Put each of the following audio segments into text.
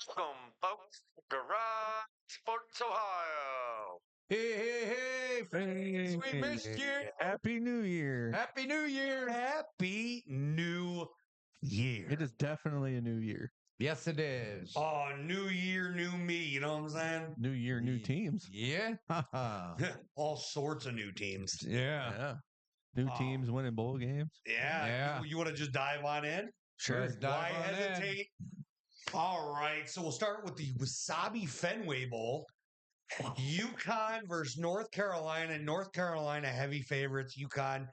Welcome, folks. Garage Sports Ohio. Hey, friends, we missed you. Happy New Year. Happy New Year. Happy New Year. It is definitely a new year. Yes, it is. Oh, new year, new me. You know what I'm saying? New year, new teams. Yeah. All sorts of new teams. Yeah. New Oh. teams winning bowl games. Yeah. Yeah. You want to just dive on in? Let's dive Why on in. hesitate? All right. So we'll start with the Wasabi Fenway Bowl. UConn versus North Carolina. North Carolina heavy favorites. UConn.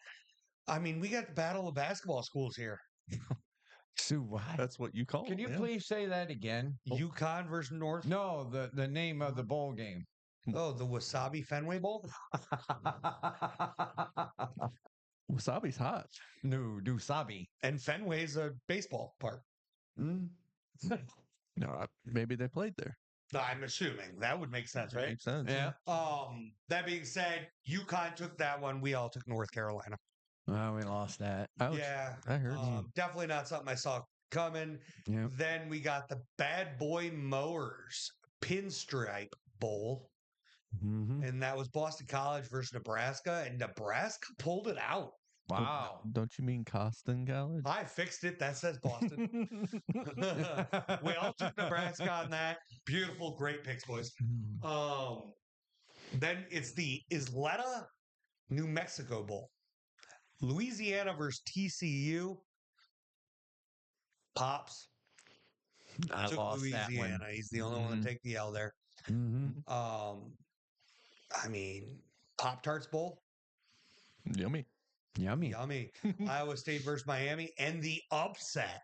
I mean, we got the battle of basketball schools here. So what? That's what you call Can it. you yeah. please say that again? UConn versus North. No, the name of the bowl game. Oh, the Wasabi Fenway Bowl. Wasabi's hot. No, do sabi. And Fenway's a baseball park. Mm. No, maybe they played there. I'm assuming that would make sense, right? Makes sense. Yeah. That being said, UConn took that one. We all took North Carolina. Well, we lost that. Ouch. Yeah, I heard. definitely not something I saw coming. Yeah. Then we got the Bad Boy Mowers Pinstripe Bowl, Mm-hmm. and that was Boston College versus Nebraska, and Nebraska pulled it out. Wow. Don't you mean Costin College? I fixed it. That says Boston. We all took Nebraska on that. Beautiful, great picks, boys. Then it's the Isleta, New Mexico Bowl. Louisiana versus TCU. Pops I took lost that Louisiana. one. He's the only one to take the L there. Mm-hmm. I mean, Pop Tarts Bowl. Yummy. Yummy. Yummy. Iowa State versus Miami. And the upset.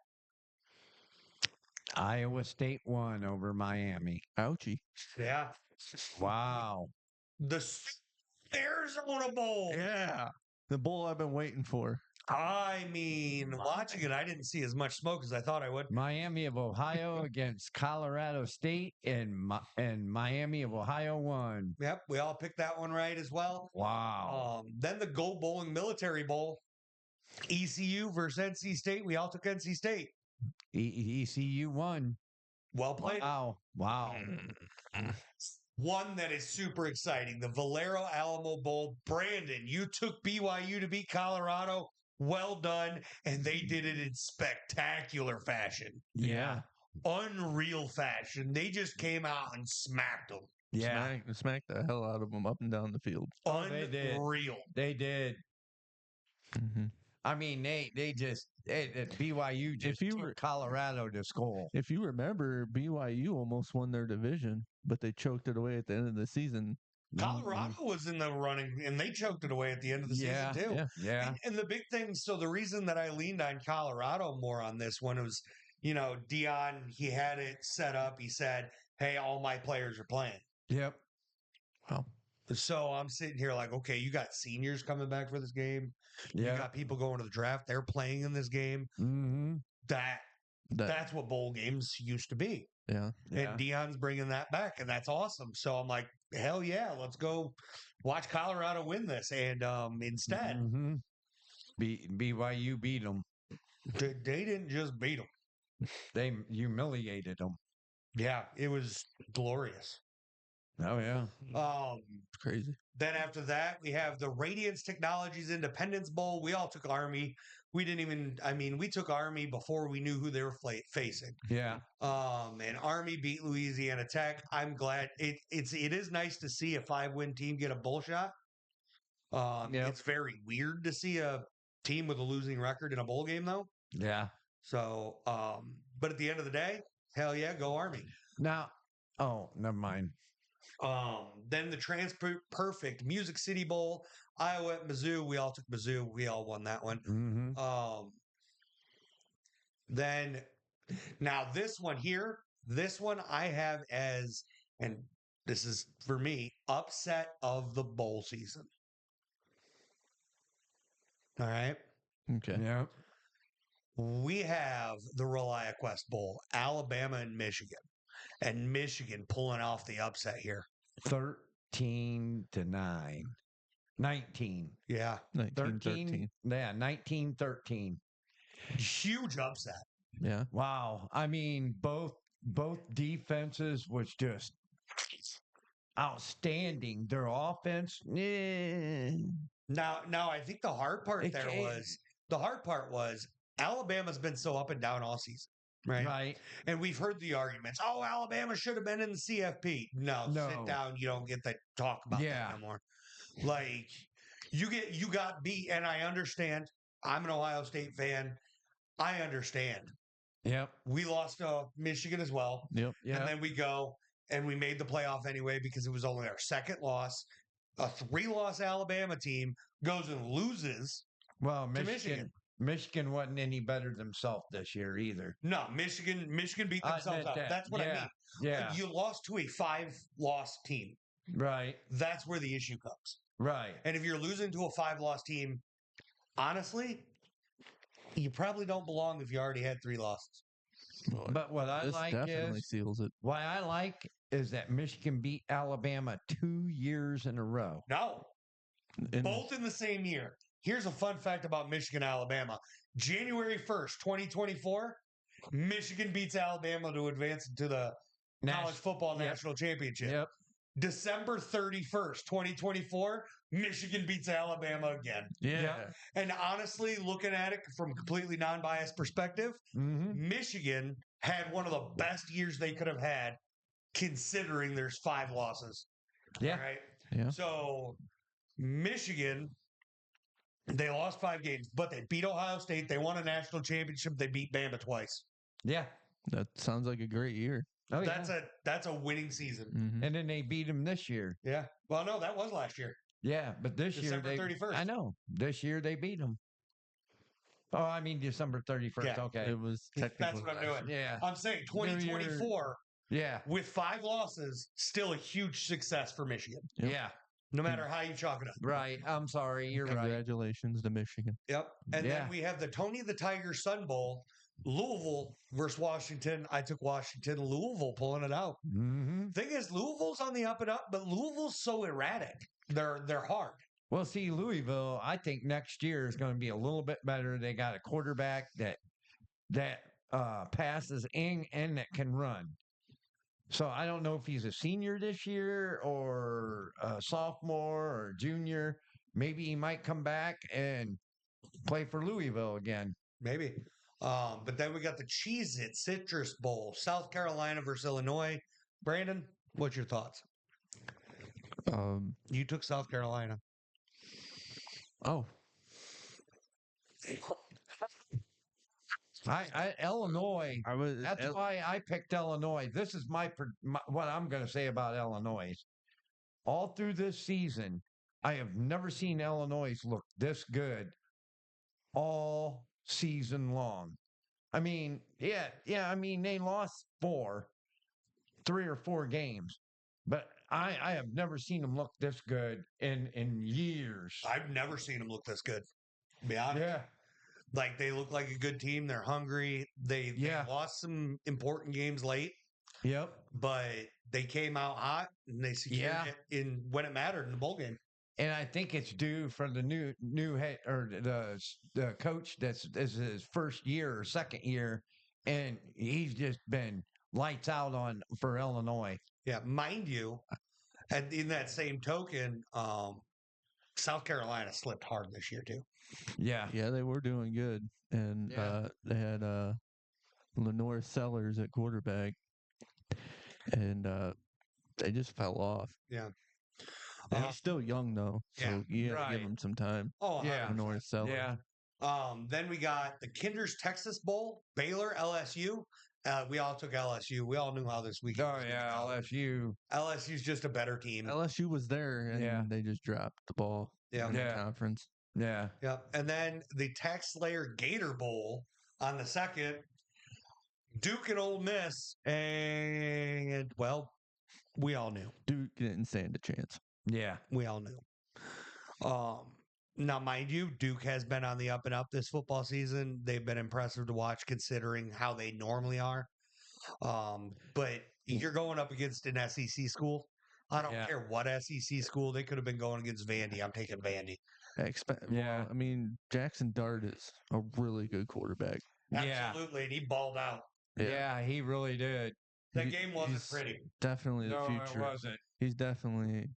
Iowa State won over Miami. Ouchie. Yeah. Wow. The Arizona Bowl. Yeah. The bowl I've been waiting for. I mean, watching it, I didn't see as much smoke as I thought I would. Miami of Ohio against Colorado State, and Miami of Ohio won. Yep, we all picked that one right as well. Wow. Then the Go Bowling Military Bowl, ECU versus NC State. We all took NC State. ECU won. Well played. Wow. Wow. One that is super exciting, the Valero Alamo Bowl. Brandon, you took BYU to beat Colorado. Well done. And they did it in spectacular fashion. Yeah. Unreal fashion. They just came out and smacked them. Yeah. Smack the hell out of them up and down the field. Oh, they did. Unreal. They did. Mm-hmm. I mean, BYU just took Colorado to school. If you remember, BYU almost won their division, but they choked it away at the end of the season. Colorado was in the running, and they choked it away at the end of the Yeah. season, too. Yeah. And the big thing, so the reason that I leaned on Colorado more on this one was, Dion, he had it set up. He said, hey, all my players are playing. Yep. Wow. So I'm sitting here like, okay, you got seniors coming back for this game. Yeah. You got people going to the draft. They're playing in this game. Mm-hmm. That's what bowl games used to be. Yeah. And Dion's bringing that back, and that's awesome. So I'm like, hell yeah, let's go watch Colorado win this. And instead, Mm-hmm. BYU beat them. they didn't just beat them. They humiliated them. Yeah, it was glorious. Oh, yeah. It's crazy. Then after that, we have the Radiance Technologies Independence Bowl. We all took Army. We took Army before we knew who they were facing. Yeah. And Army beat Louisiana Tech. I'm glad it is nice to see a 5-win team get a bowl shot. It's very weird to see a team with a losing record in a bowl game, though. Yeah. So, but at the end of the day, hell yeah, go Army. Now, never mind. Then the Perfect Music City Bowl, Iowa at Mizzou. We all took Mizzou. We all won that one. Mm-hmm. Then now this one I have as, and this is for me, upset of the bowl season. All right. Okay. Yeah. We have the ReliaQuest Bowl, Alabama and Michigan pulling off the upset here. 13-9. 19. Yeah. 1913. Yeah, 19-13. Huge upset. Yeah. Wow. I mean, both both defenses was just outstanding. Their offense, Now, I think the hard part It there can't- was Alabama's been so up and down all season, right? right? And we've heard the arguments. Oh, Alabama should have been in the CFP. No, No. sit down. You don't get to talk about Yeah. that no more. Like you got beat, and I understand. I'm an Ohio State fan. I understand. Yep. We lost to Michigan as well. Yep. Yeah. And then we go and we made the playoff anyway because it was only our second loss. A 3-loss Alabama team goes and loses Well, to Michigan. Michigan wasn't any better themselves this year either. No, Michigan beat I themselves meant up. that. That's what I Yeah. mean. Yeah. You lost to a 5-loss team. Right. That's where the issue comes. Right. And if you're losing to a 5-loss team, honestly, you probably don't belong if you already had 3 losses. But what I This like definitely is seals it. why I like is that Michigan beat Alabama 2 years in a row. No, And both in the same year. Here's a fun fact about Michigan, Alabama. January 1st, 2024, Michigan beats Alabama to advance into the College Football Yep. National Championship. Yep. December 31st, 2024, Michigan beats Alabama again. yeah, And honestly, looking at it from a completely non-biased perspective, Mm-hmm. Michigan had one of the best years they could have had, considering there's 5 losses. Yeah. All right. Yeah. So Michigan, they lost 5 games, but they beat Ohio State. They won a national championship. They beat Bama twice. Yeah. that sounds like a great year. Oh, That's a winning season. Mhm. And then they beat them this year. Yeah. Well, no, that was last year. Yeah, but this December year 31st. I know. This year they beat them. Oh, I mean December 31st. Yeah. Okay. It was technically That's what I'm doing. Yeah. I'm saying New Year. 2024 Yeah. with 5 losses, still a huge success for Michigan. Yep. Yeah. No matter how you chalk it up. Right. I'm sorry. You're right. Congratulations to Michigan. Yep. And Yeah. then we have the Tony the Tiger Sun Bowl, Louisville versus Washington. I took Washington, Louisville pulling it out. Mm-hmm. Thing is, Louisville's on the up and up, but Louisville's so erratic. They're hard. Well, see, Louisville, I think next year is going to be a little bit better. They got a quarterback that passes and that can run. So I don't know if he's a senior this year or a sophomore or junior. Maybe he might come back and play for Louisville again. Maybe. But then we got the Cheez-It Citrus Bowl, South Carolina versus Illinois. Brandon, what's your thoughts? You took South Carolina. Oh, Illinois. I was. That's why I picked Illinois. This is my what I'm going to say about Illinois. All through this season, I have never seen Illinois look this good all season long. I mean, I mean, they lost 3 or 4 games, but I have never seen them look this good in years. I've never seen them look this good. To be honest. Yeah. Like they look like a good team. They're hungry. They lost some important games late, Yep. but they came out hot and they secured it in when it mattered in the bowl game. And I think it's due from the new head or the coach this is his first year or second year, and he's just been lights out for Illinois. Yeah, mind you, and in that same token, South Carolina slipped hard this year too. Yeah. Yeah, they were doing good, and Yeah. they had Lenore Sellers at quarterback, and they just fell off. Yeah. And he's still young though, so Yeah, you got to give right. him some time. Oh, Yeah. Lenore Sellers. Yeah. Then we got the Kinder's Texas Bowl, Baylor, LSU. We all took LSU. We all knew how this weekend. Oh was gonna yeah. go. LSU. LSU's just a better team. LSU was there, and they just dropped the ball. Yeah. in the Yeah. conference. Yeah. Yep. And then the Tax Slayer Gator Bowl on the second, Duke and Ole Miss, and well, we all knew. Duke didn't stand a chance. Yeah. We all knew. Now, mind you, Duke has been on the up and up this football season. They've been impressive to watch considering how they normally are. But you're going up against an SEC school. I don't Yeah. care what SEC school. They could have been going against Vandy. I'm taking Vandy. Yeah. I mean, Jackson Dart is a really good quarterback. Yeah. Absolutely. And he balled out. Yeah. Yeah. He really did. That game wasn't he's pretty. Definitely the No, it future. wasn't. He's definitely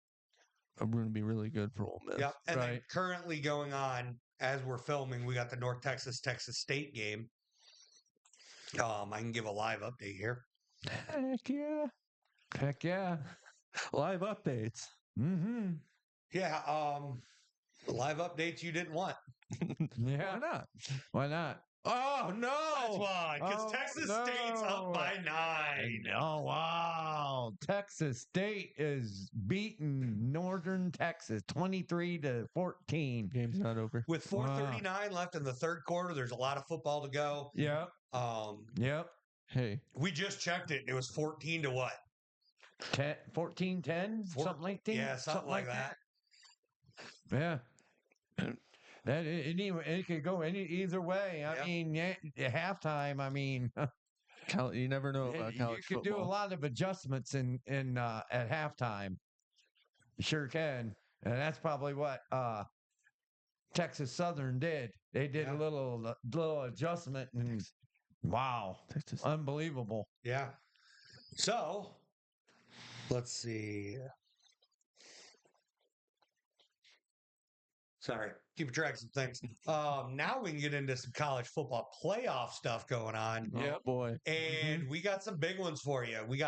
going to be really good for Ole Miss. Yep. And then Right. currently going on as we're filming, we got the North Texas State game. I can give a live update here. Heck yeah. Heck yeah. Live updates. Mm-hmm. Yeah. Live updates you didn't want. Yeah. Why not? Why not? Oh no! That's why, because Oh, Texas State's up by 9. Oh wow! Texas State is beating Northern Texas 23-14. Game's not over. With 4:39 left in the third quarter, there's a lot of football to go. Yep. Yep. Hey, We just checked it. It was 14 to what? 14-10? Something like that? Yeah, something like that. Yeah. That it could go either way. I Yep. mean, at halftime. I mean, you never know about you college could do a football. lot of adjustments in at halftime. You sure can, and that's probably what Texas Southern did. They did a little adjustment, and wow, Texas. unbelievable. Yeah. So, let's see. Sorry, keep track of some things. Now we can get into some college football playoff stuff going on. Oh boy. And we got some big ones for you. We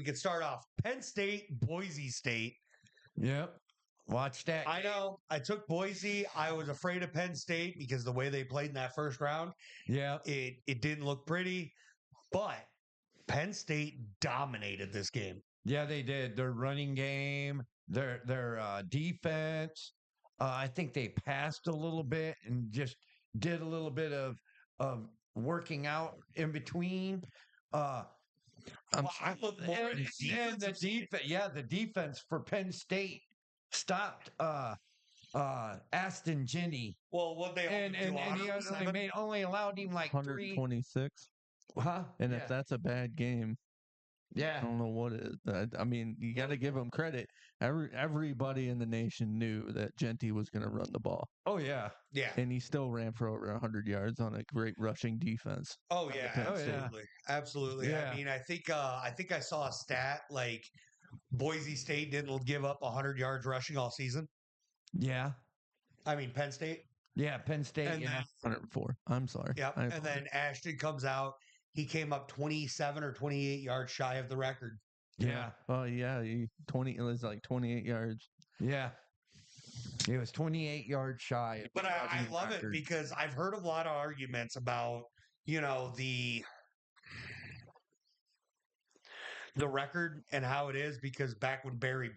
could start off Penn State, Boise State. Yep. Watch that. I know. I took Boise. I was afraid of Penn State because the way they played in that first round, Yeah. it didn't look pretty. But Penn State dominated this game. Yeah, they did. Their running game, their defense. I think they passed a little bit and just did a little bit of working out in between. I look more at And the defense. Yeah, the defense for Penn State stopped Aston Ginny, Well, what they and he only allowed him like 126. Huh? And Yeah. if that's a bad game, I Yeah. don't know what is. I mean, you got to give them credit. Everybody in the nation knew that Genty was going to run the ball, Oh yeah. Yeah. and he still ran for over 100 yards on a great rushing defense. Oh the yeah. Penn State. Absolutely. Absolutely. Yeah. I mean, I think I saw a stat like Boise State didn't give up 100 yards rushing all season. Yeah. I mean, Penn State. Yeah. Penn State. And yeah. then, 104. I'm sorry. yep. And then Ashton comes out. He came up 27 or 28 yards shy of the record. Yeah. Oh yeah, it was like 28 yards. Yeah. He was 28 yards shy. of But I the love it record. because I've heard a lot of arguments about, the record and how it is because back when Barry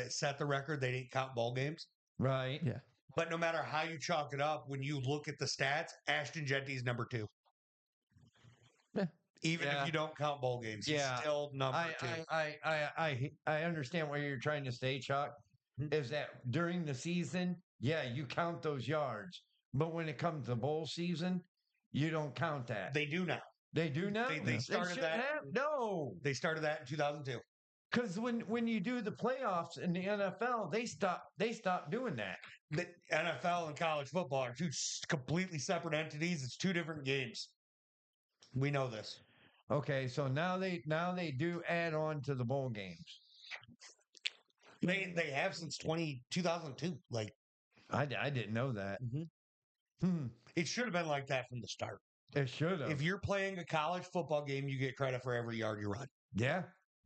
set the record, they didn't count bowl games. Right. Yeah. But no matter how you chalk it up, when you look at the stats, Ashton Genty's number 2. Yeah. Even Yeah. if you don't count bowl games, he's Yeah. still number 2. I understand what you're trying to say, Chuck. Mhm. Is that during the season, yeah, you count those yards, but when it comes to bowl season, you don't count that. They do now. They do now. They started shouldn't that- have. No, They started that in 2002. because when you do the playoffs in the NFL, they stop doing that. The NFL and college football are two completely separate entities. It's 2 different games. We know this. Okay, so now they do add on to the bowl games. They have since 2002. Like, I didn't know that. it should have been like that from the start. It should have. If you're playing a college football game, you get credit for every yard you run. Yeah.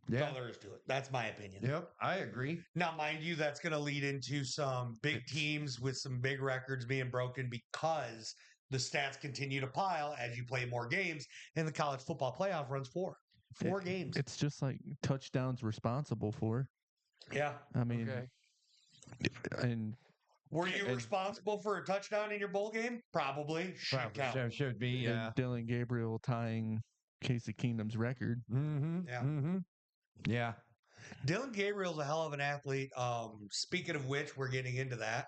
That's Yeah. all there is to it. That's my opinion. Yep. I agree. Now, mind you, that's going to lead into some big teams with some big records being broken because the stats continue to pile as you play more games, and the college football playoff runs 4 games. It's just like touchdowns responsible for. Yeah. I mean, Okay. and Were you And- responsible for a touchdown in your bowl game? Probably. Should count. Should be. Yeah. and Dylan Gabriel tying Casey Keenum's record. Mm-hmm. Yeah. Mm-hmm. Yeah. Dylan Gabriel's a hell of an athlete. Speaking of which, we're getting into that.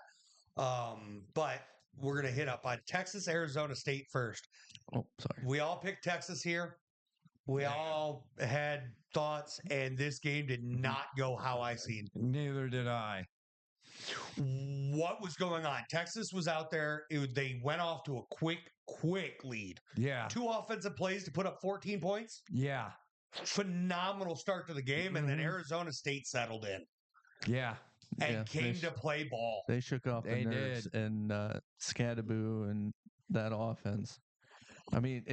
But we're going to hit up on Texas, Arizona State first. Oh, sorry. We all picked Texas here. We all had thoughts, and this game did not go how I seen. Neither did I. What was going on? Texas was out there. They went off to a quick lead. Yeah. 2 offensive plays to put up 14 points. Yeah. phenomenal start to the game, and then Mhm. Arizona State settled in Yeah, and Yeah, came to play ball. They shook off the They nerves did. and Scadaboo and that offense. I mean,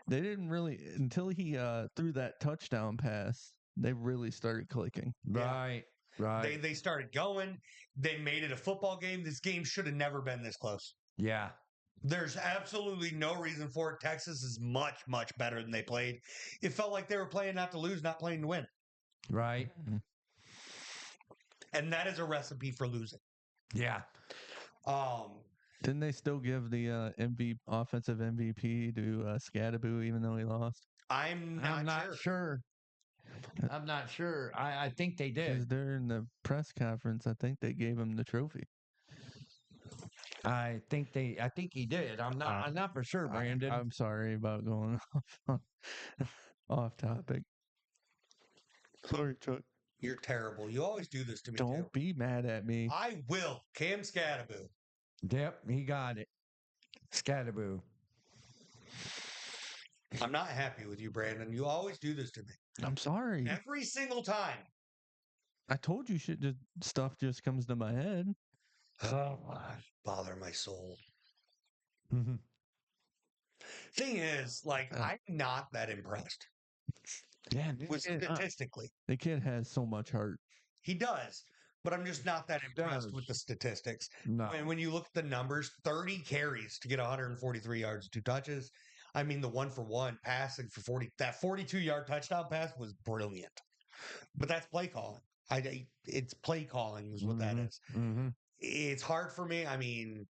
they didn't really until he threw that touchdown pass. They really started clicking. Yeah. right, right. They started going. They made it a football game. This game should have never been this close. Yeah, There's absolutely no reason for it. Texas is much, much better than they played. It felt like they were playing not to lose, not playing to win. right. And that is a recipe for losing. Yeah. Didn't they still give the offensive MVP to Scadaboo even though he lost? I'm I'm not not sure. sure. I'm not sure. I think they Because did. during the press conference, I think they gave him the trophy. I think he did. I'm not for sure, Brandon. I'm sorry about going off topic. Sorry, Chuck. You're terrible. You always do this to me, Don't too. be mad at me. I will. Cam Scadaboo. Yep, he got it. Scadaboo. I'm not happy with you, Brandon. You always do this to me. I'm sorry. Every single time. I told you stuff just comes to my head. Oh, bother my soul. Mhm. Thing is, like, I'm not that impressed Yeah, with statistically. The kid has so much heart. He does, but I'm just not that impressed does. with the statistics. No. When you look at the numbers, 30 carries to get 143 yards, 2 touches. I mean, the 1-for-1 passing for 40, that 42-yard touchdown pass was brilliant. But that's play calling. It's play calling is what that is. Mm-hmm. It's hard for me. I mean,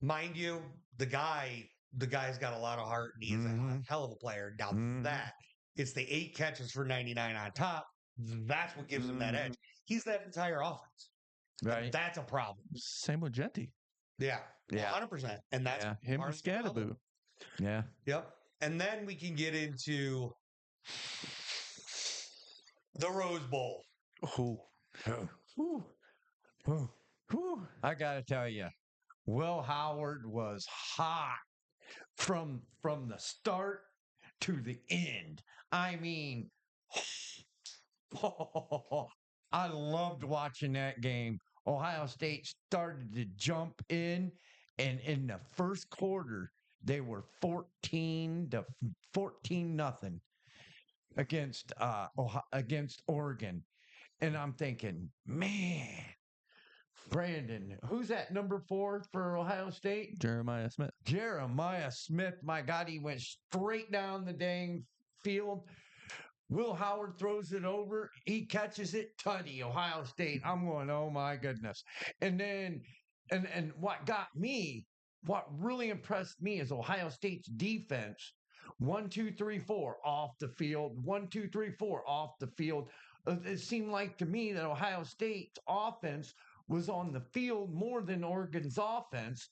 mind you, the guy's got a lot of heart and he's a hell of a player. Now that it's the 8 catches for 99 on top. That's what gives him that edge. He's that entire offense. Right. And that's a problem. Same with Genty. Yeah. Yeah. 100%. And that's Him part and of the problem. Scadaboo. Yeah. Yep. And then we can get into the Rose Bowl. Oh. Whew. Whew. Whew. I gotta tell you, Will Howard was hot from the start to the end. I mean, I loved watching that game. Ohio State started to jump in, and in the first quarter, they were 14 nothing against against Oregon. And I'm thinking, man, Brandon, who's that number 4 for Ohio State? Jeremiah Smith. Jeremiah Smith. My God, he went straight down the dang field. Will Howard throws it over. He catches it. Tutty, Ohio State. I'm going, oh my goodness. And then, and what really impressed me is Ohio State's defense. 1, 2, 3, 4 off the field. 1, 2, 3, 4 off the field. It seemed like to me that Ohio State's offense was on the field more than Oregon's offense.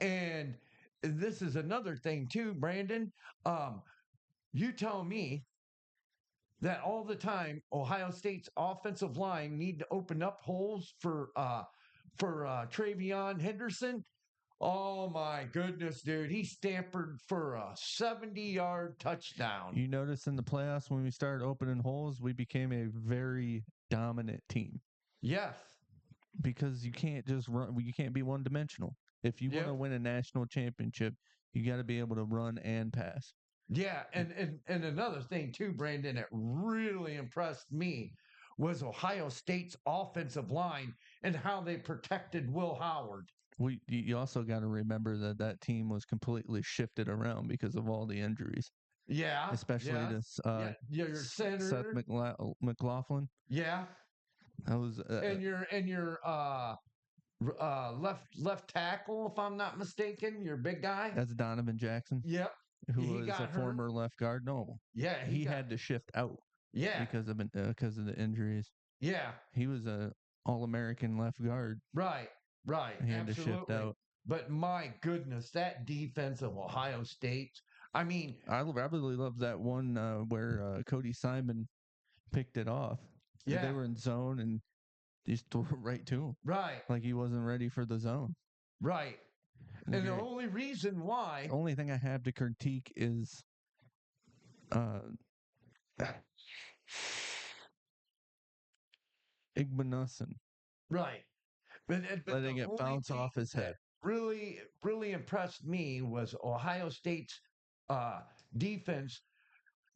And this is another thing too, Brandon. You tell me that all the time Ohio State's offensive line need to open up holes for Travion Henderson. Oh my goodness, dude. He stampered for a 70-yard touchdown. You notice in the playoffs when we started opening holes, we became a very dominant team. Yes. Because you can't just run, you can't be one dimensional. If you want to win a national championship, you got to be able to run and pass. Yeah, and another thing too, Brandon, that really impressed me was Ohio State's offensive line and how they protected Will Howard. You also got to remember that team was completely shifted around because of all the injuries. Yeah, especially this your center Seth McLaughlin. Yeah, that was and your left tackle, if I'm not mistaken, your big guy. That's Donovan Jackson. Yep. Who was a former left guard? No. Yeah, he had to shift out. Yeah, because of the injuries. Yeah, he was a All-American left guard. Right. He had to shift out. But my goodness, that defense of Ohio State. I mean, I really love that one where Cody Simon picked it off. Yeah, they were in zone and just threw it right to him. Right, like he wasn't ready for the zone. Right. And the only reason why... The only thing I have to critique is Igbenussin, Right. But letting the it only bounce thing off his that head. really impressed me was Ohio State's defense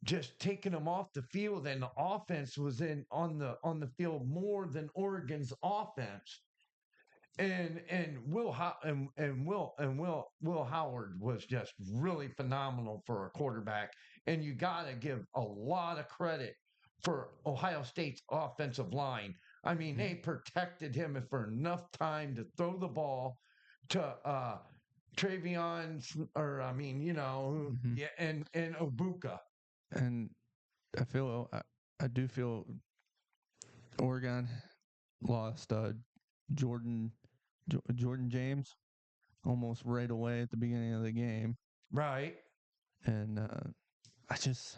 just taking them off the field, and the offense was in on the field more than Oregon's offense. And Will Howard was just really phenomenal for a quarterback, and you got to give a lot of credit for Ohio State's offensive line. I mean, they protected him for enough time to throw the ball to Travion, or I mean, Mhm. yeah, and Obuka. And I do feel Oregon lost Jordan Jordan James almost right away at the beginning of the game, Right. and I just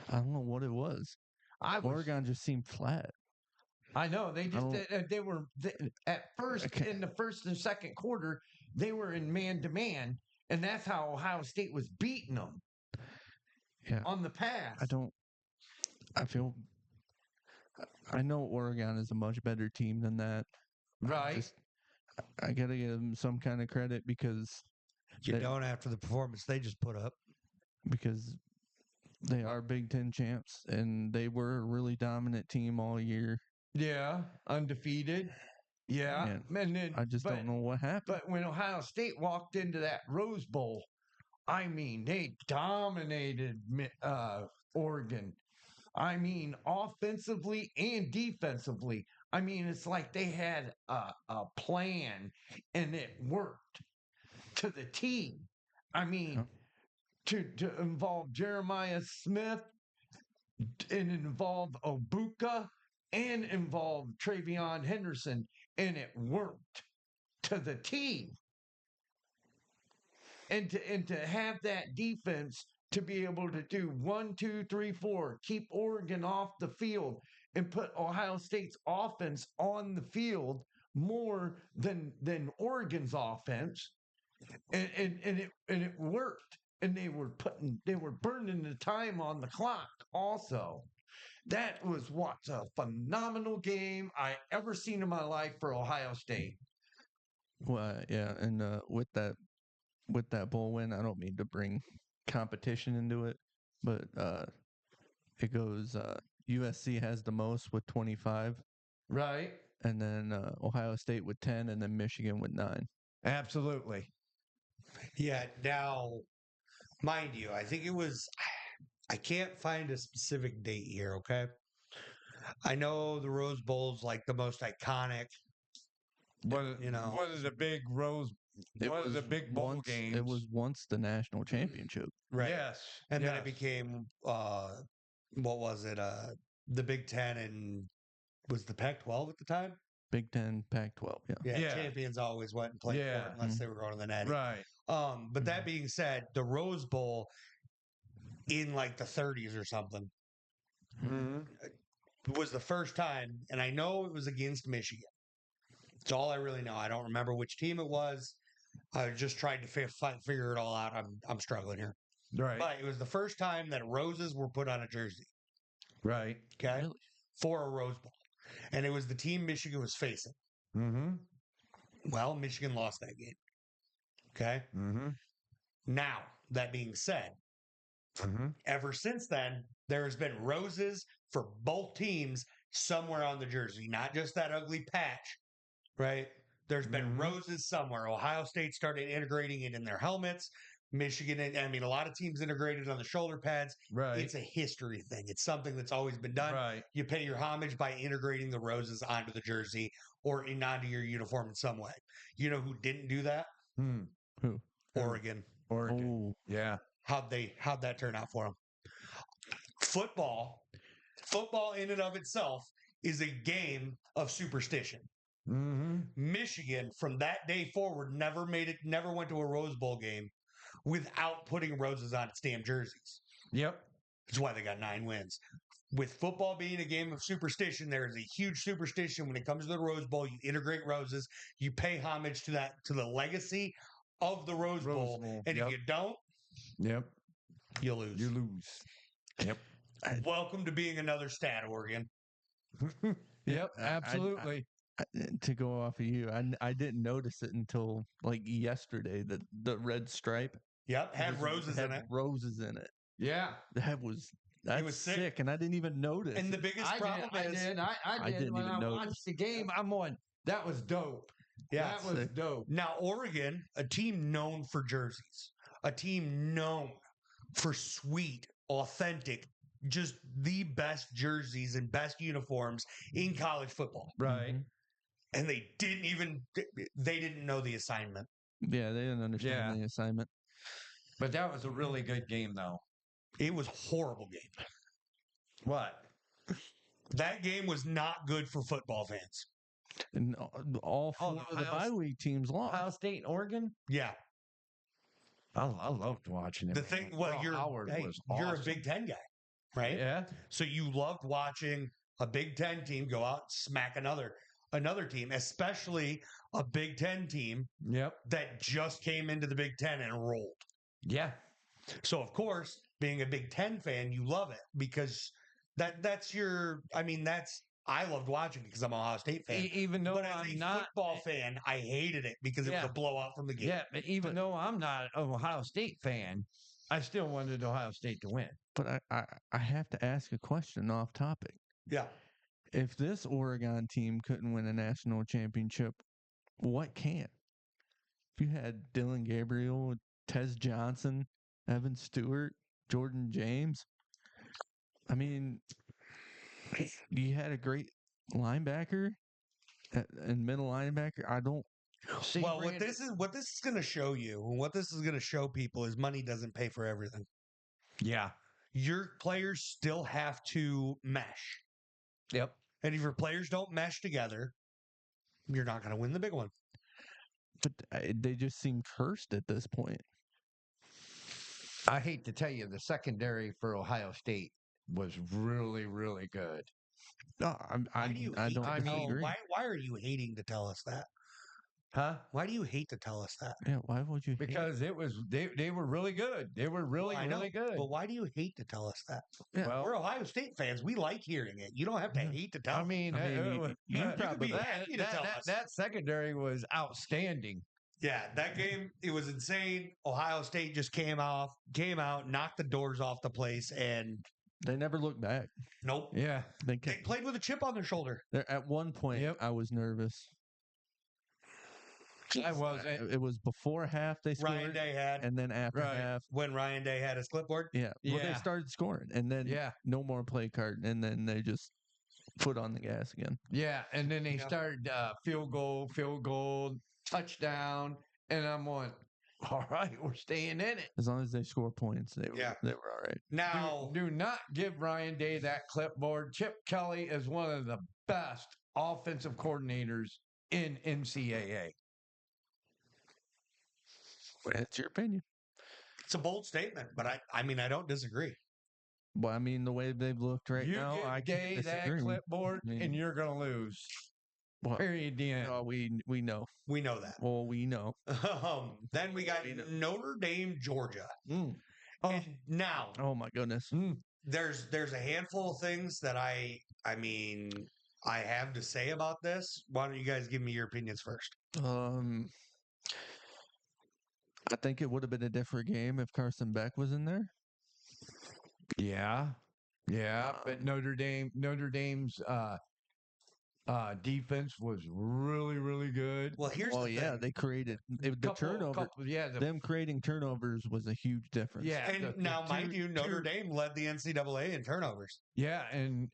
I don't know what it was. I was Oregon just seemed flat. I know they I just don't. they were at first Okay. in the first and second quarter they were in man to man, and that's how Ohio State was beating them Yeah, on the pass. I don't. I feel. I know Oregon is a much better team than that. Right. I gotta give them some kind of credit because You They- don't after the performance they just put up. because they are Big Ten champs and they were a really dominant team all year. Yeah, undefeated. Yeah, and then I just don't know what happened. But when Ohio State walked into that Rose Bowl, I mean, they dominated Oregon. I mean, offensively and defensively. I mean, it's like they had a plan and it worked to the T. I mean, to involve Jeremiah Smith and involve Obuka and involve Travion Henderson, and it worked to the T. And to have that defense to be able to do 1, 2, 3, 4, keep Oregon off the field and put Ohio State's offense on the field more than Oregon's offense, and it worked. And they were burning the time on the clock also. That was what's a phenomenal game I ever seen in my life for Ohio State. Well, yeah, and with that bowl win, I don't mean to bring competition into it, but it goes USC has the most with 25, Right? and then Ohio State with 10, and then Michigan with 9. Absolutely. Yeah, now, mind you, I think it was, I can't find a specific date here, okay? I know the Rose Bowl's like the most iconic, One you of the big one of the big bowl games. It was once the national championship. right? Yes. And then it yes. became, what was it? The Big Ten and was the Pac-12 at the time? Big Ten, Pac-12. Yeah. Yeah, Yeah. champions always went and played for Yeah. it unless they were going to the Natty. Right. But that being said, the Rose Bowl in like the 30s or something Mhm. was the first time, and I know it was against Michigan. It's all I really know. I don't remember which team it was. I just tried to figure it all out. I'm struggling here, Right. but it was the first time that roses were put on a jersey. Right. Okay, Really? for a Rose Bowl, and it was the team Michigan was facing. Mm-hmm. Well, Michigan lost that game. Okay. Mm-hmm. Now that being said, Mm-hmm. ever since then, there has been roses for both teams somewhere on the jersey, not just that ugly patch, right? There's been Mhm. roses somewhere. Ohio State started integrating it in their helmets. Michigan, I mean, a lot of teams integrated on the shoulder pads. Right. It's a history thing. It's something that's always been done. Right. You pay your homage by integrating the roses onto the jersey or onto your uniform in some way. You know who didn't do that? Hmm. Who? Oregon. Oregon. Oh, Yeah. How'd that turn out for them? Football in and of itself is a game of superstition. Mm-hmm. Michigan, from that day forward, never went to a Rose Bowl game without putting roses on its damn jerseys. Yep. That's why they got 9 wins. With football being a game of superstition, there is a huge superstition when it comes to the Rose Bowl. You integrate roses, you pay homage to the legacy of the Rose Bowl, and Yep. if you don't, Yep. you lose. You lose. Yep. Welcome to being another stat, Oregon. Yep, I- absolutely. to go off of you, I didn't notice it until like yesterday that the red stripe Yep, had roses had in it. roses in it. Yeah. That's was sick. sick, and I didn't even notice. And the biggest problem is, I did. didn't When even I notice. watched the game, I'm on. That was dope. yeah. That was Sick. dope. Now, Oregon, a team known for jerseys, a team known for sweet, authentic, just the best jerseys and best uniforms in college football. Right. Mhm. And they didn't know the assignment. Yeah, they didn't understand Yeah. the assignment. But that was a really good game, though. It was a horrible game. What? That game was not good for football fans. And all Oh, four of the Ohio bye week teams lost. Ohio State and Oregon? Yeah. I loved watching it. The thing, well, Earl Howard was you're a awesome. Big Ten guy, right? Yeah. So you loved watching a Big Ten team go out and smack another team, especially a Big Ten team Yep. that just came into the Big Ten and rolled. Yeah. So of course, being a Big Ten fan, you love it because that's your. I mean, I loved watching it because I'm an Ohio State fan. Even though But as I'm a not football fan, I hated it because it was Yeah. a blowout from the game. Yeah, but even though I'm not an Ohio State fan, I still wanted Ohio State to win. But I have to ask a question off topic. Yeah. If this Oregon team couldn't win a national championship, what can? If you had Dylan Gabriel, Tez Johnson, Evan Stewart, Jordan James, I mean, you had a great linebacker and middle linebacker. I don't. See, Well, Brandon, what this is going to show you, and what this is going to show people, is money doesn't pay for everything. yeah. Your players still have to mesh, Yep. and if your players don't mesh together, you're not going to win the big one. But they just seem cursed at this point. I hate to tell you, the secondary for Ohio State was really, really good. No, Why do you I hate don't to tell- disagree. why are you hating to tell us that? Huh? Why do you hate to tell us that? Yeah, why would you? hate- Because it was they were really good. They were really, Well, I know, really good. But why do you hate to tell us that? Yeah. Well, We're Ohio State fans. We like hearing it. You don't have to Yeah. hate to tell I us. mean, I mean, you that- probably- be happy to tell us. that secondary was outstanding. Yeah, that game, it was insane. Ohio State just came out, knocked the doors off the place, and They never looked back. nope. Yeah. They They kept, played with a chip on their shoulder. at one point, Yep. I was nervous. I wasn't. It was before half they scored, Ryan Day had and then after Right. half, when Ryan Day had his clipboard. yeah, well, they Yeah. started scoring, and then Yeah. no more play card, and then they just foot on the gas again. Yeah. And then they Yep. started field goal, touchdown. And I'm on, all right, we're staying in it. As long as they score points, they Yeah. were all right. Now, Do not give Ryan Day that clipboard. Chip Kelly is one of the best offensive coordinators in NCAA. That's your opinion. it's a bold statement, but I mean, I don't disagree. Well, I mean, the way they've looked right You now, I give can't Day that disagree. clipboard, I mean- and you're going to lose. Well, Period. The end. oh, we know. We know that. Well, we know. Then we got We know. Notre Dame, Georgia. Mm. Oh, And now, Oh my goodness. there's a handful of things that I mean, I have to say about this. Why don't you guys give me your opinions first? I think it would have been a different game if Carson Beck was in there. yeah. Yeah. But Notre Dame's defense was really, really good. Well, here's Well, the yeah, thing. they created the turnover. Them creating turnovers was a huge difference. Yeah. And now, mind you, Notre Dame led the NCAA in turnovers. Yeah, and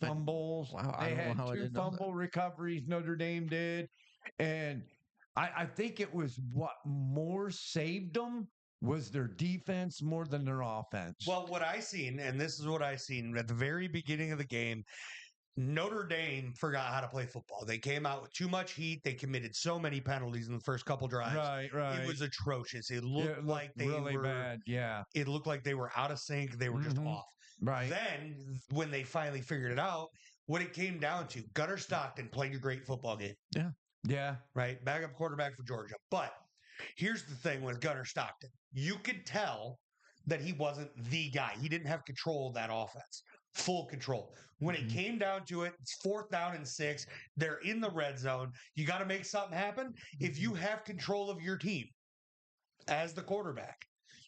But- fumbles. Wow, I They don't know had how I 2 didn't know that. fumble recoveries. Notre Dame did, and I think it was what more saved them was their defense more than their offense. Well, what I seen, and this is what I seen at the very beginning of the game, Notre Dame forgot how to play football. They came out with too much heat. They committed so many penalties in the first couple drives. right. It was atrocious. It Yeah, looked it like looked they really were. bad. Yeah, It looked like they were out of sync. They were just Mhm. off. right. Then, when they finally figured it out, what it came down to, Gunnar Stockton played a great football game, Yeah, right? Backup quarterback for Georgia. But here's the thing with Gunnar Stockton. You could tell that he wasn't the guy. He didn't have control of that offense. full control. When it Mhm. came down to it, it's 4th down and 6. They're in the red zone. You got to make something happen. If you have control of your team as the quarterback,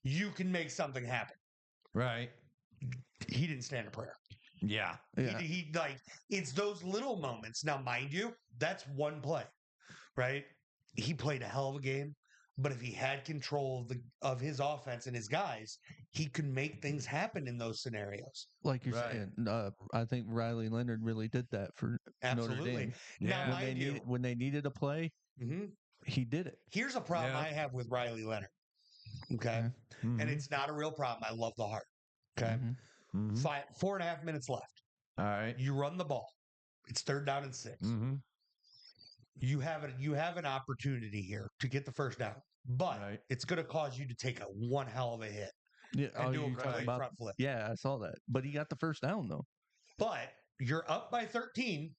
you can make something happen. Right. He didn't stand a prayer. Yeah. Yeah. He like it's those little moments. Now, mind you, that's one play, right? He played a hell of a game, but if he had control of his offense and his guys, he could make things happen in those scenarios. Like you're Right. saying, I think Riley Leonard really did that for Notre Absolutely. Dame. Now, Yeah. mind you, When they needed a play, mhm, he did it. here's a problem Yeah. I have with Riley Leonard. Okay, Okay. and Mhm. it's not a real problem. I love the heart. Okay, Mhm. Mhm. 4.5 minutes left. All right. You run the ball. It's 3rd down and 6. Mhm. You have an opportunity here to get the first down, but Right. it's going to cause you to take one hell of a hit Yeah. and do a you talking complete about? front flip. Yeah, I saw that. But he got the first down though. But you're up by 13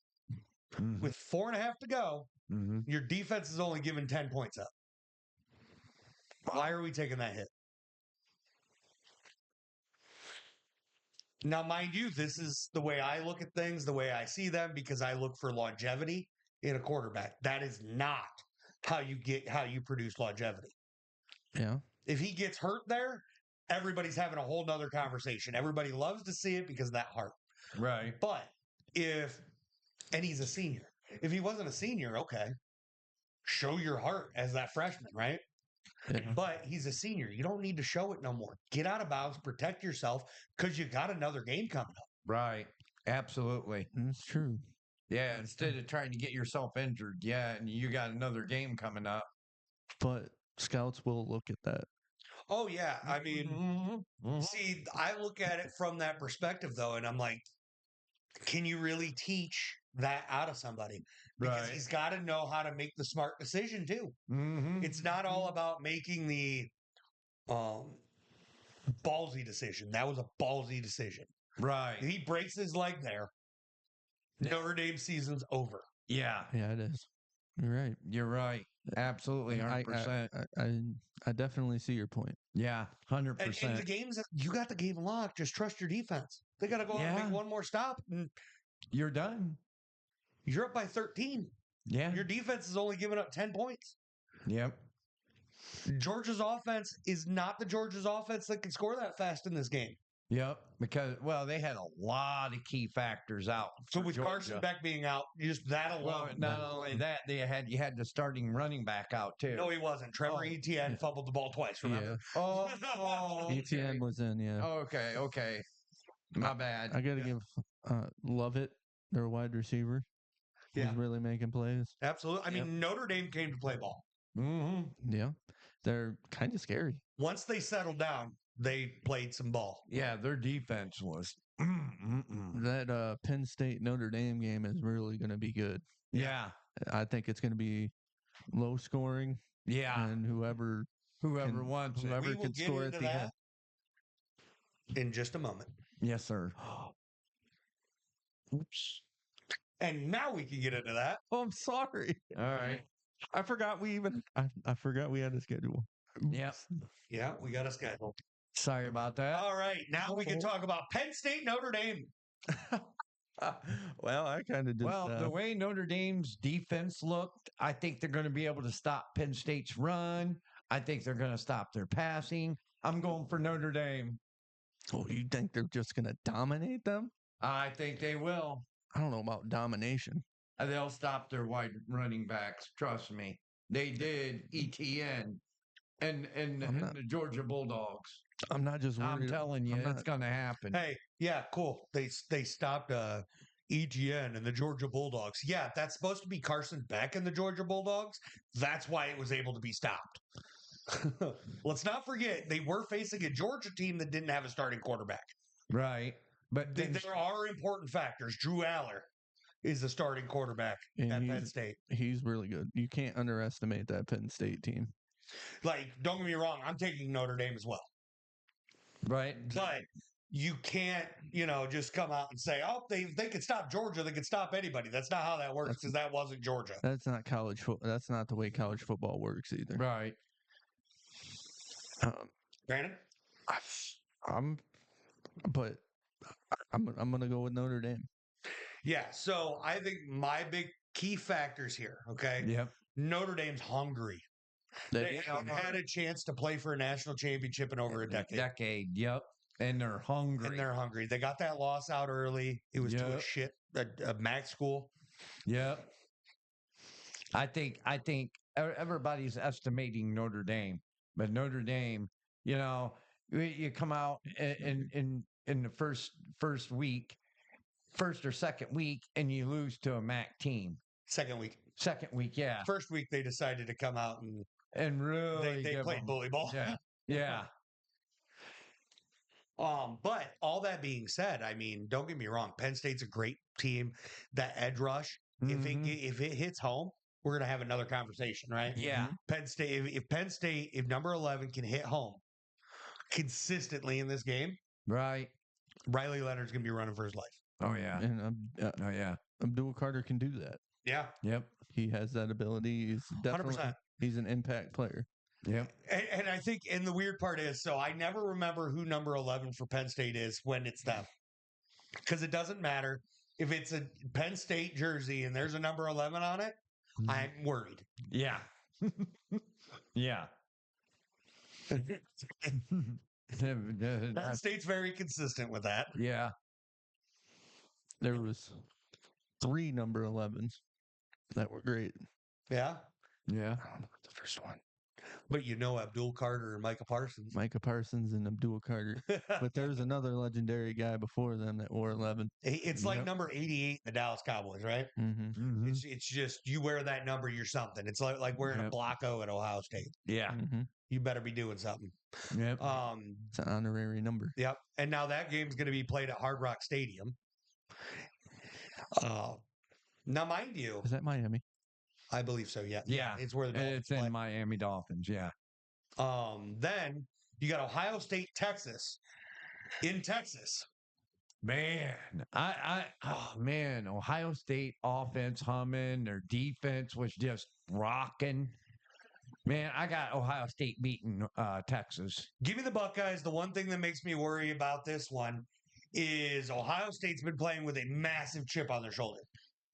Mhm. with 4.5 to go. Mhm. Your defense is only given 10 points up. Why are we taking that hit? Now, mind you, this is the way I look at things, the way I see them, because I look for longevity in a quarterback. That is not how you produce longevity. Yeah. If he gets hurt there, everybody's having a whole nother conversation. Everybody loves to see it because of that heart. Right. But and he's a senior. If he wasn't a senior, okay, show your heart as that freshman, right? Yeah. But he's a senior. You don't need to show it no more. Get out of bounds, protect yourself, because you got another game coming up. Right. Absolutely. That's true. Yeah. Instead of trying to get yourself injured, yeah, and you got another game coming up. But scouts will look at that. Oh, yeah. I mean, Mhm. Mhm. see, I look at it from that perspective, though, and I'm like, can you really teach that out of somebody? Because Right. he's got to know how to make the smart decision, too. Mhm. It's not all about making the ballsy decision. That was a ballsy decision. Right. If he breaks his leg there, Notre Dame season's over. Yeah. Yeah, it is. You're right. You're right. Absolutely. I 100%. I definitely see your point. Yeah. And the 100%. game's you got the game locked. Just trust your defense. They got to go out and Yeah. make one more stop, and You're done. you're up by 13. Yeah. Your defense is only giving up 10 points. Yep. Georgia's offense is not the Georgia's offense that can score that fast in this game. Yep. Because they had a lot of key factors out. So for with Georgia. Carson Beck being out, just that alone. Well, not only that, you had the starting running back out too. No, he wasn't. Trevor Etienne fumbled the ball twice. Remember? Oh, ETN was in. Yeah. okay. Okay. My bad. I got to give Lovett, their wide receiver, Yeah. was really making plays. Absolutely. I mean, Notre Dame came to play ball. Mm-hmm. Yeah. They're kind of scary. Once they settled down, they played some ball. Yeah, their defense was. That Penn State Notre Dame game is really going to be good. Yeah. I think it's going to be low scoring, Yeah. and whoever wants it. We will can get score into at the end. that in just a moment. Yes, sir. Oops. And now we can get into that. Oh, I'm sorry. All right. I forgot we even. I forgot we had a schedule. Yep. Yeah, we got a schedule. Sorry about that. All right, now we can talk about Penn State, Notre Dame. Well, I kind of just. The way Notre Dame's defense looked, I think they're going to be able to stop Penn State's run. I think they're going to stop their passing. I'm going for Notre Dame. Oh, you think they're just going to dominate them? I think they will. I don't know about domination. They'll stop their wide running backs. Trust me. They did ETN and the Georgia Bulldogs. I'm not just worried. I'm telling you, it's going to happen. Hey, yeah, cool. They stopped EGN and the Georgia Bulldogs. Yeah, that's supposed to be Carson Beck and the Georgia Bulldogs. That's why it was able to be stopped. Let's not forget, they were facing a Georgia team that didn't have a starting quarterback. Right. But There are important factors. Drew Aller is the starting quarterback And at Penn State. He's really good. You can't underestimate that Penn State team. Like, don't get me wrong, I'm taking Notre Dame as well. right. But you can't, just come out and say, oh, they could stop Georgia. They could stop anybody. That's not how that works because that wasn't Georgia. That's not college football. That's not the way college football works either. Right. Brandon? I'm, but I'm gonna go with Notre Dame. Yeah. So I think my big key factors here, okay? Yep. Notre Dame's hungry. They haven't had a chance to play for a national championship in over a decade. Yep. And they're hungry. And they're hungry. They got that loss out early. It was to a MAC school. Yep. I think everybody's estimating Notre Dame, but Notre Dame, you come out in the first week, first or second week, and you lose to a MAC team. Second week. Second week, yeah. First week they decided to come out And really they played bully ball. Yeah. Yeah. But all that being said, I mean, don't get me wrong. Penn State's a great team. That edge rush, if it hits home, we're gonna have another conversation, right? Yeah. Penn State, if number 11 can hit home consistently in this game, Right. Riley Leonard's gonna be running for his life. Oh yeah. And Oh yeah. Abdul Carter can do that. Yeah. Yep. He has that ability. He's definitely 100%. he's an impact player. Yep. And I think, and the weird part is, so I never remember who number 11 for Penn State is when it's them. Because it doesn't matter. If it's a Penn State jersey and there's a number 11 on it, I'm worried. Yeah. Yeah. Penn State's very consistent with that. Yeah. There was 3 number 11s that were great. Yeah. Yeah. I don't know the first one. But Abdul Carter and Micah Parsons. Micah Parsons and Abdul Carter. But there's another legendary guy before them that wore 11. It's like number 88 in the Dallas Cowboys, right? Mm-hmm. It's just you wear that number, you're something. It's like wearing a block O at Ohio State. Yeah. Mm-hmm. You better be doing something. Yep. It's an honorary number. Yep. And now that game's going to be played at Hard Rock Stadium. Now, mind you, Is that Miami? I believe so. Yeah. Yeah. It's where the Dolphins It's in play. Miami Dolphins. Yeah. Then you got Ohio State, Texas, in Texas. Man, man, Ohio State offense humming, their defense was just rocking. Man, I got Ohio State beating Texas. Give me the Buckeyes. The one thing that makes me worry about this one is Ohio State's been playing with a massive chip on their shoulder.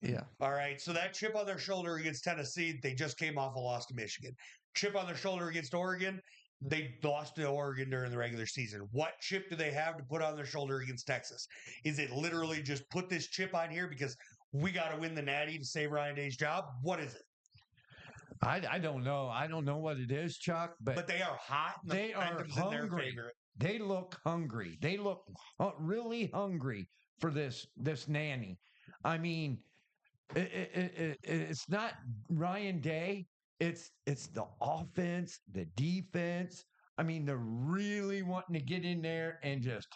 Yeah. All right. So that chip on their shoulder against Tennessee, they just came off a loss to Michigan. Chip on their shoulder against Oregon, they lost to Oregon during the regular season. What chip do they have to put on their shoulder against Texas? Is it literally just put this chip on here because we got to win the Natty to save Ryan Day's job? What is it? I don't know. I don't know what it is, Chuck, But they are hot. And they are momentum's in their hungry. favor. They look hungry. They look really hungry for this nanny. I mean, it's not Ryan Day. It's the offense, the defense. I mean, they're really wanting to get in there and just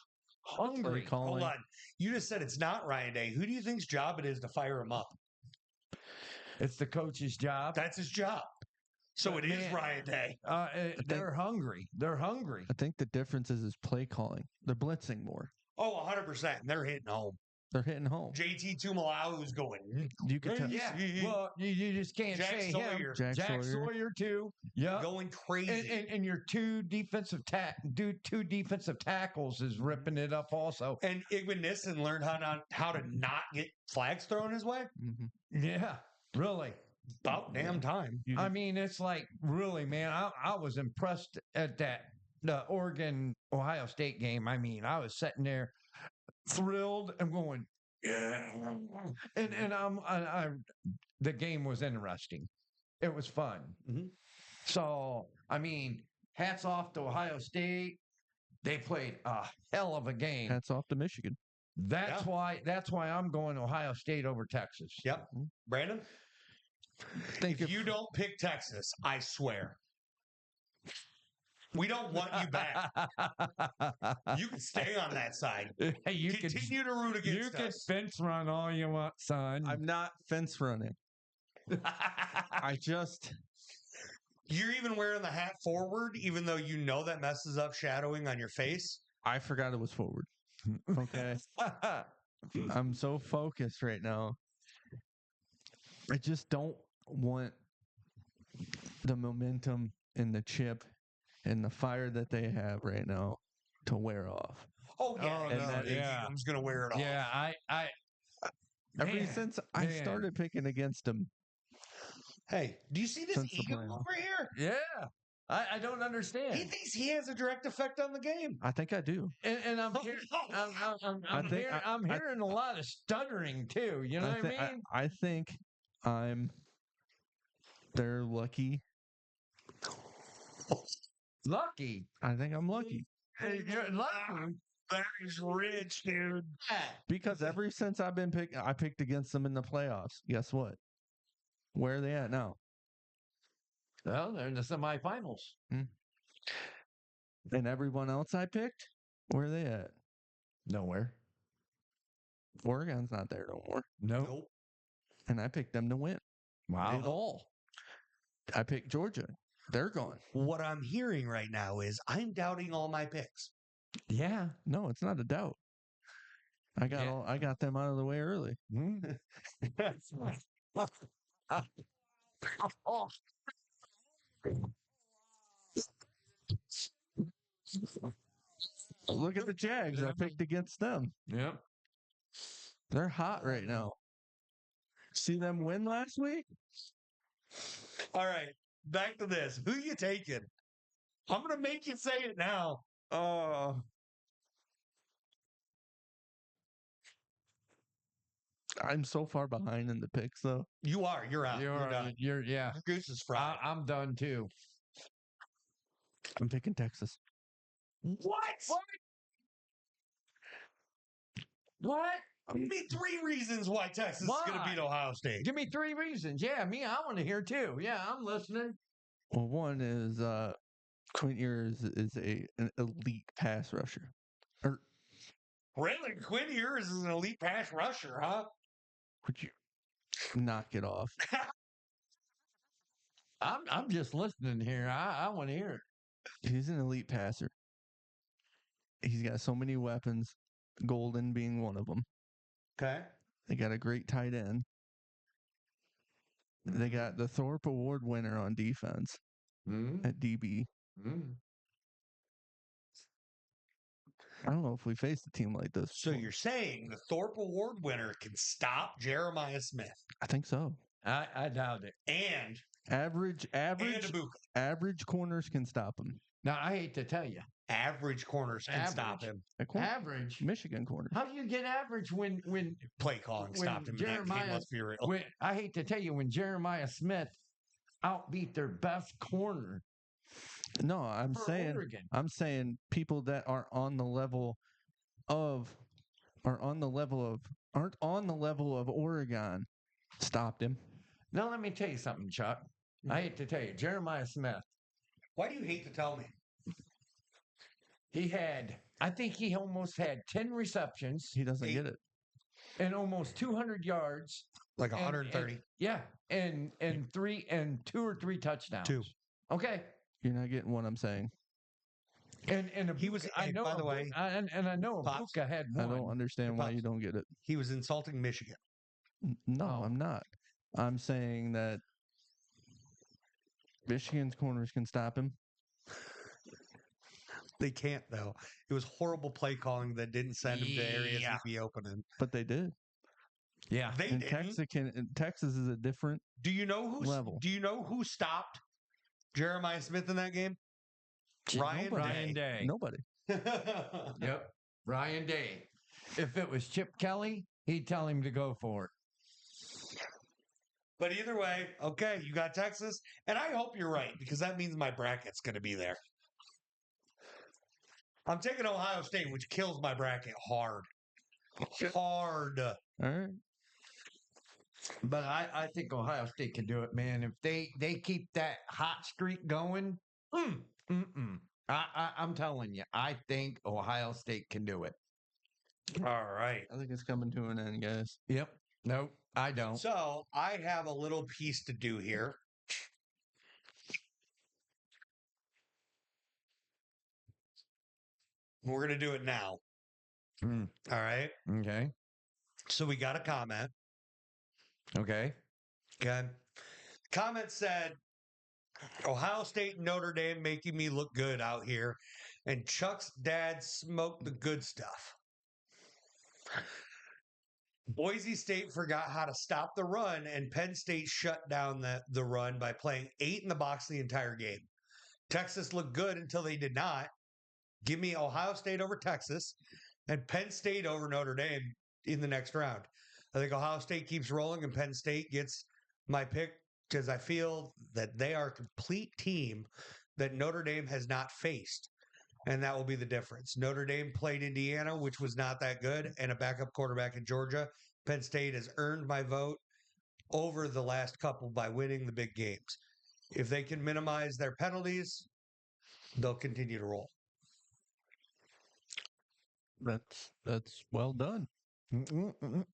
hungry. Hold on. You just said it's not Ryan Day. Who do you think's job it is to fire him up? It's the coach's job. That's his job. So But it is man, Ryan Day. They're hungry. They're hungry. I think the difference is play calling. They're blitzing more. Oh, 100%. And they're hitting home. They're hitting home. JT Tumalau is going. You could tell. Yeah. Well, you just can't Jack say Sawyer. him. Jack Sawyer. Sawyer too. Yeah. Going crazy. And your two defensive tackles is ripping it up also. And Igman Nissen learned how to not get flags thrown his way. Mm-hmm. Yeah, really. About damn time. I mean, it's like really, man. I was impressed at the Oregon Ohio State game. I mean, I was sitting there thrilled and going, yeah. And the game was interesting. It was fun. Mhm. So I mean, hats off to Ohio State. They played a hell of a game. Hats off to Michigan. That's why I'm going Ohio State over Texas. Yep. Brandon, Think if you don't pick Texas, I swear. We don't want you back. You can stay on that side. you Continue to root against you can us. fence run all you want, son. I'm not fence running. I just You're even wearing the hat forward, even though you know that messes up shadowing on your face. I forgot it was forward. Okay. I'm so focused right now. I just don't want the momentum and the chip and the fire that they have right now to wear off. Oh yeah, Oh, And no, that is- Tatum's gonna wear it off. Yeah, Ever man, since I man. started picking against him, Hey, do you see this Since the ego playoffs. over here? Yeah, I don't understand. He thinks he has a direct effect on the game. I think I do. And I'm hearing, I'm hearing a lot of stuttering too. You know what I mean? I think I'm. They're lucky. Lucky. I think I'm lucky Hey, you're lucky. That is rich, dude. because ever since I've been I picked against them in the playoffs. Guess what? Where are they at now? Well, they're in the semifinals. And everyone else I picked, where are they at? Nowhere. Oregon's not there no more. Nope. Nope. And I picked them to win Wow. it all. I picked Georgia. They're gone. What I'm hearing right now is I'm doubting all my picks. Yeah. No, it's not a doubt. I got them out of the way early. Mm. Look at the Jags. I picked against them. Yep. They're hot right now. See them win last week? All right, back to this. Who you taking? I'm gonna make you say it now. I'm so far behind in the picks, though. You are. You're out. You're done. You're yeah. Your goose is fried. I'm done too. I'm picking Texas. What? What? Give me 3 reasons why Texas is going to Why? beat Ohio State. Give me 3 reasons. Yeah, I want to hear too. Yeah, I'm listening. Well, one is Quinn Ewers is an elite pass rusher. Really? Quinn Ewers is an elite pass rusher, huh? Would you knock it off? I'm just listening here. I want to hear it. He's an elite passer. He's got so many weapons, Golden being one of them. Okay. They got a great tight end. They got the Thorpe Award winner on defense at DB. I don't know if we faced a team like this. So before. you're saying the Thorpe Award winner can stop Jeremiah Smith I think so. I doubt it. and Average Abuka. corners can stop him. Now I hate to tell you, Average corners can stop him. average. Michigan corner. How do you get average when Play calling when stopped him in that game. Jeremiah- Let's be real. when I hate to tell you when Jeremiah Smith outbeat their best corner No, I'm for saying Oregon? people that aren't on the level of Oregon stopped him. Now let me tell you something, Chuck. I hate to tell you, Jeremiah Smith. Why do you hate to tell me? I think he almost had 10 receptions He doesn't get it. and almost 200 yards. Like and- 130. Yeah, and 2 or 3 touchdowns. 2. Okay, You're not getting what I'm saying. and He was- I hey, know. by the way, and I know Pops, Abuka had I one. don't understand why Pops. you don't get it. He was insulting Michigan. No, Oh. I'm not. I'm saying that Michigan's corners can stop him. They can't, though. It was horrible play calling that didn't send him to areas Yeah. he'd be opening. But they did. Yeah, They And didn't. Texas is a different Do you know level. Do you know who stopped Jeremiah Smith in that game? Ryan Ryan Day. nobody. Yep, Ryan Day. If it was Chip Kelly, he'd tell him to go for it. But either way, okay, you got Texas, and I hope you're right because that means my bracket's going to be there. I'm taking Ohio State, which kills my bracket hard. Hard. All right. But I think Ohio State can do it, man. If they keep that hot streak going, I'm telling you, I think Ohio State can do it. All right. I think it's coming to an end, guys. Yep. Nope. I don't. So I have a little piece to do here. We're going to do it now. Mm. All right. Okay. So we got a comment. Okay. Okay. Comment said, Ohio State and Notre Dame making me look good out here. and Chuck's dad smoked the good stuff. Boise State forgot how to stop the run, and Penn State shut down the run by playing 8 in the box the entire game. Texas looked good until they did not. Give me Ohio State over Texas and Penn State over Notre Dame in the next round. I think Ohio State keeps rolling and Penn State gets my pick because I feel that they are a complete team that Notre Dame has not faced. And that will be the difference. Notre Dame played Indiana, which was not that good, and a backup quarterback in Georgia. Penn State has earned my vote over the last couple by winning the big games. If they can minimize their penalties, they'll continue to roll. That's well done.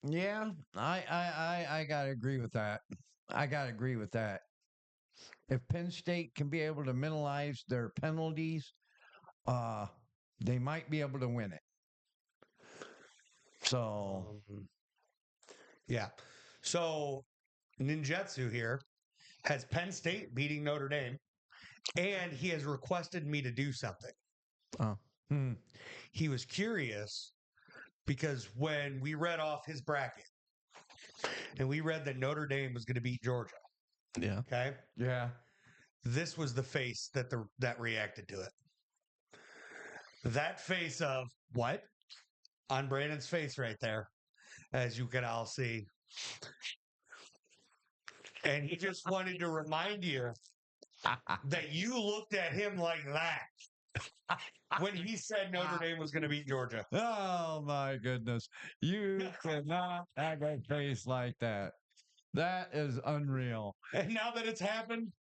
Yeah, I gotta agree with that. I gotta agree with that. If Penn State can be able to minimize their penalties, they might be able to win it. So Yeah. So Ninjutsu here has Penn State beating Notre Dame, and he has requested me to do something. Oh, He was curious because when we read off his bracket, and we read that Notre Dame was going to beat Georgia, yeah. okay? yeah, This was the face that reacted to it. That face of what? On Brandon's face right there, as you can all see. And he just wanted to remind you that you looked at him like that when he said Notre Dame was going to beat Georgia. Oh my goodness. You cannot have a face like that. That is unreal. And now that it's happened,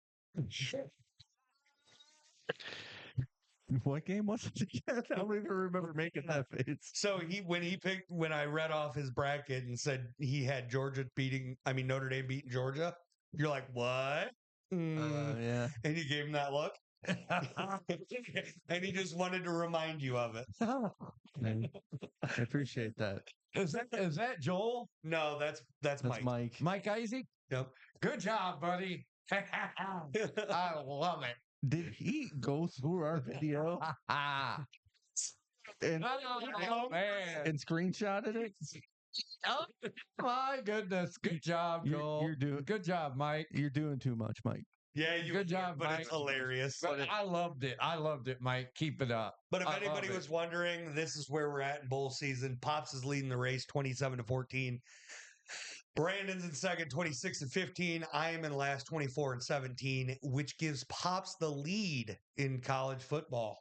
What game was it again? I don't even remember making that face. so when I read off his bracket and said he had Notre Dame beating Georgia, you're like, what? Yeah. And you gave him that look. And he just wanted to remind you of it. I appreciate that. Is that Joel? No, that's That's Mike. Mike. Mike Isaac? Yep. Good job, buddy. I love it. Did he go through our video and, Oh, man. and screenshotted it? Oh, my goodness. Good job, Joel. You're doing Good job, Mike. You're doing too much, Mike. Yeah, you Good job, but Mike. it's hilarious. But I loved it. I loved it, Mike. Keep it up. But if I love anybody it. was wondering, this is where we're at in bowl season. Pops is leading the race 27-14. Brandon's in second, 26-15. I am in last, 24-17, which gives Pops the lead in college football.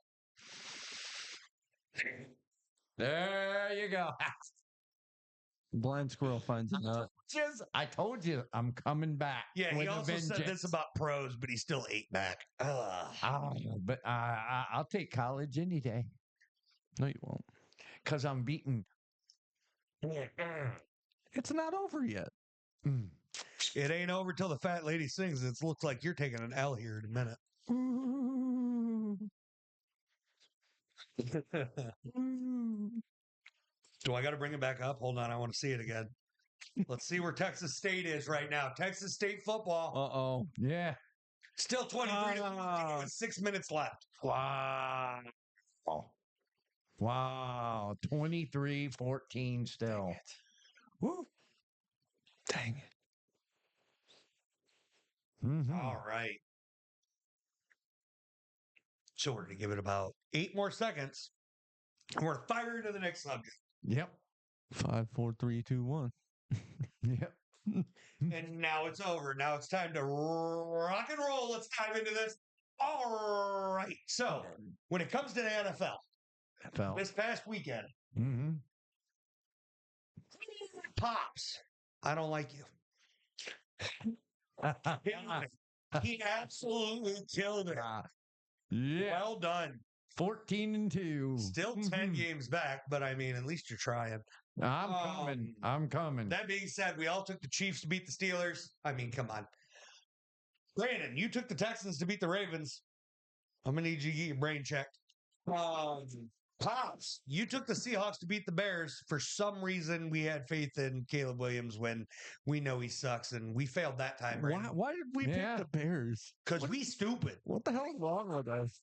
There you go. Blind squirrel finds a nut. I told you I'm coming back. Yeah, he with a also said vengeance. this about pros, but he's still 8 back. Ugh. But I'll take college any day No, you won't. because I'm beating. It's not over yet. It ain't over till the fat lady sings. It looks like you're taking an L here in a minute. Do I got to bring it back up? Hold on. I want to see it again. Let's see where Texas State is right now. Texas State football. Uh-oh. Yeah. Still 23 with 6 minutes left. Wow. Wow. 23-14 still. Woo. Dang it. Mhm. All right. So we're going to give it about 8 more seconds. And we're firing to the next subject. Yep. 5, 4, 3, 2, 1. Yep. And now it's over. Now it's time to rock and roll. Let's dive into this. All right. So when it comes to the NFL, Fell. this past weekend, Mm-hmm. Pops, I don't like you. He absolutely killed it. Yeah. Well done. 14-2. Still 10 games back, but I mean, at least you're trying. I'm coming. I'm coming. That being said, we all took the Chiefs to beat the Steelers. I mean, come on. Brandon, you took the Texans to beat the Ravens. I'm going to need you to get your brain checked. Pops, you took the Seahawks to beat the Bears. For some reason, we had faith in Caleb Williams when we know he sucks, and we failed that time, Why did we Yeah. pick the Bears? because we stupid. What the hell is wrong with us?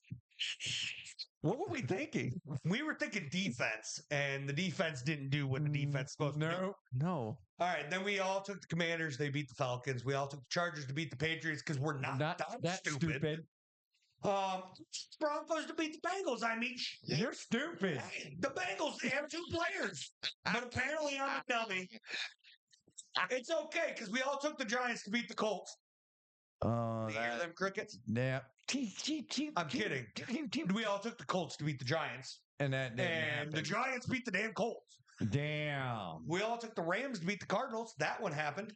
What were we thinking? We were thinking defense, and the defense didn't do what the defense is supposed to do. No. No. All right, then we all took the Commanders. They beat the Falcons. We all took the Chargers to beat the Patriots because we're not, that stupid. Broncos to beat the Bengals. I mean, You're stupid. the Bengals, they have 2 players. But apparently I'm a dummy. It's okay because we all took the Giants to beat the Colts. Oh, You hear them crickets? yeah. I'm kidding. We all took the Colts to beat the Giants. And that didn't And happen. the Giants beat the damn Colts. Damn. We all took the Rams to beat the Cardinals. That one happened.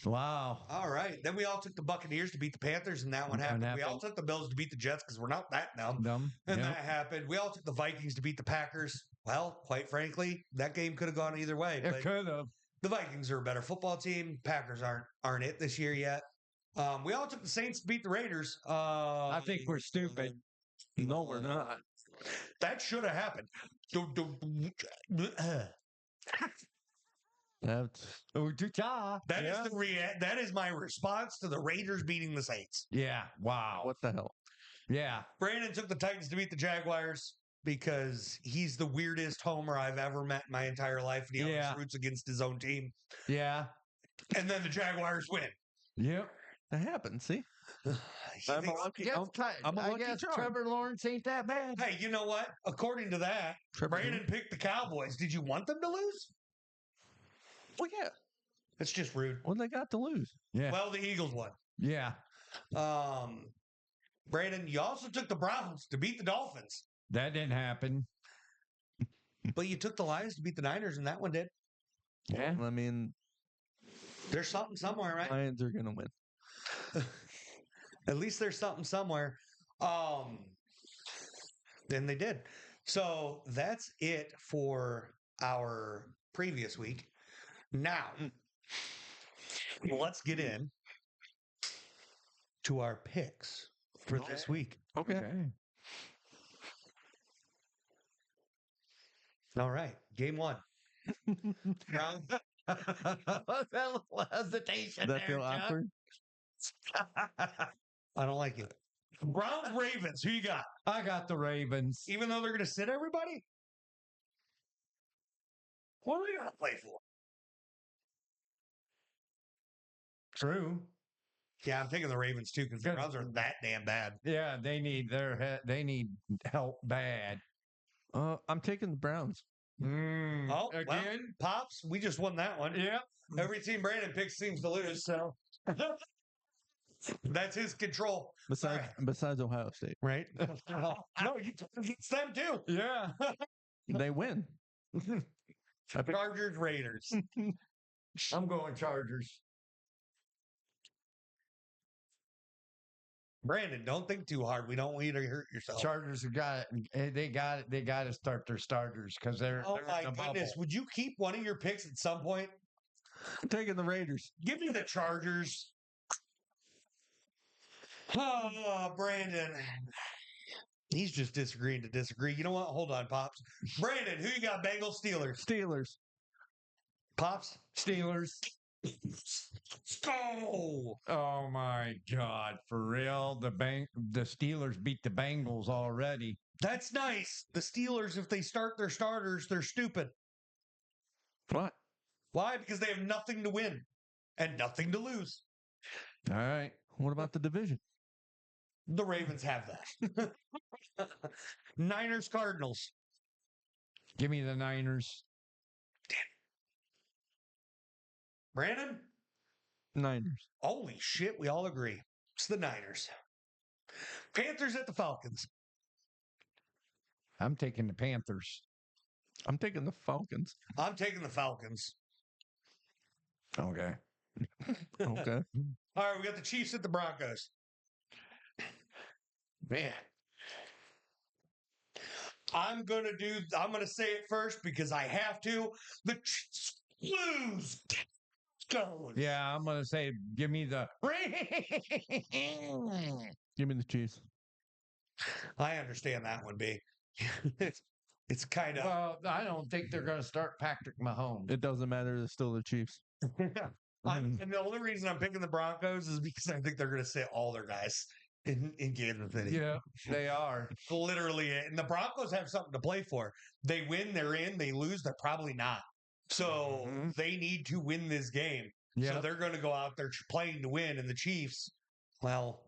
Wow. All right. Then we all took the Buccaneers to beat the Panthers, and that one happened. We all happened. took the Bills to beat the Jets because we're not that dumb. Dumb. And Yep. that happened. We all took the Vikings to beat the Packers. Well, quite frankly, that game could have gone either way. It But could have. the Vikings are a better football team. Packers aren't it this year yet. We all took the Saints to beat the Raiders. I think we're stupid. No, we're not. That should have happened. That's That is my response to the Raiders beating the Saints. Yeah. Wow. what the hell? Yeah. Brandon took the Titans to beat the Jaguars because he's the weirdest homer I've ever met in my entire life. And he Yeah. always roots against his own team. Yeah. And then the Jaguars win. Yep. That happened. See, He I'm a thinks- lucky. I'm a I lucky guess charm. Trevor Lawrence ain't that bad. Hey, you know what? According to that, Trevor Brandon picked the Cowboys. Did you want them to lose? Well, yeah. It's just rude. What they got to lose? Yeah. Well, the Eagles won. Yeah. Brandon, you also took the Browns to beat the Dolphins, That didn't happen. but you took the Lions to beat the Niners, and that one did. Yeah. I mean, There's something somewhere, right? Lions are gonna win. At least there's something somewhere. Then they did. So that's it for our previous week. Now, let's get in to our picks for this week. Okay. All right, game 1. Browns- that little hesitation. Does that feel Chuck. awkward? I don't like it. Browns Ravens. Who you got? I got the Ravens. Even though they're going to sit everybody, what are they going to play for? True. Yeah, I'm taking the Ravens too because the Good. Browns are that damn bad. Yeah, they need they need help bad. I'm taking the Browns. Oh, again? well, Pops, we just won that one. Yeah. Every team Brandon picks seems to lose, so that's his control. Besides Ohio State, Right? No, it's them too. Yeah. they win. Chargers, Raiders. I'm going Chargers. Brandon, don't think too hard. We don't want you to hurt yourself. Chargers have got it. They got it. They got to start their starters because they're. Oh they're my in the goodness. bubble. Would you keep one of your picks at some point? I'm taking the Raiders. Give me the Chargers. Oh, Brandon. He's just disagreeing to disagree. You know what? Hold on, Pops. Brandon, who you got? Bengals, Steelers. Steelers. Pops? Steelers. Go! Oh my God! For real, the Steelers beat the Bengals already. That's nice. The Steelers, if they start their starters, they're stupid. What? Why? Because they have nothing to win and nothing to lose. All right. What about the division? The Ravens have that. Niners, Cardinals. Give me the Niners. Brandon? Niners. Holy shit, we all agree. It's the Niners. Panthers at the Falcons. I'm taking the Panthers. I'm taking the Falcons. I'm taking the Falcons. Okay. Okay. All right, we got the Chiefs at the Broncos. Man. I'm going to say it first because I have to. The Chiefs lose. Go. Yeah, I'm gonna say, give me the. Give me the Chiefs. I understand that one, B. It's kind of. Well, I don't think they're going to start Patrick Mahomes. It doesn't matter. They're still the Chiefs. And the only reason I'm picking the Broncos is because I think they're going to sit all their guys in Kansas City. Yeah, they are. Literally it. And the Broncos have something to play for. They win, they're in. They lose, they're probably not. So they need to win this game. Yeah. So they're going to go out there playing to win. And the Chiefs, well,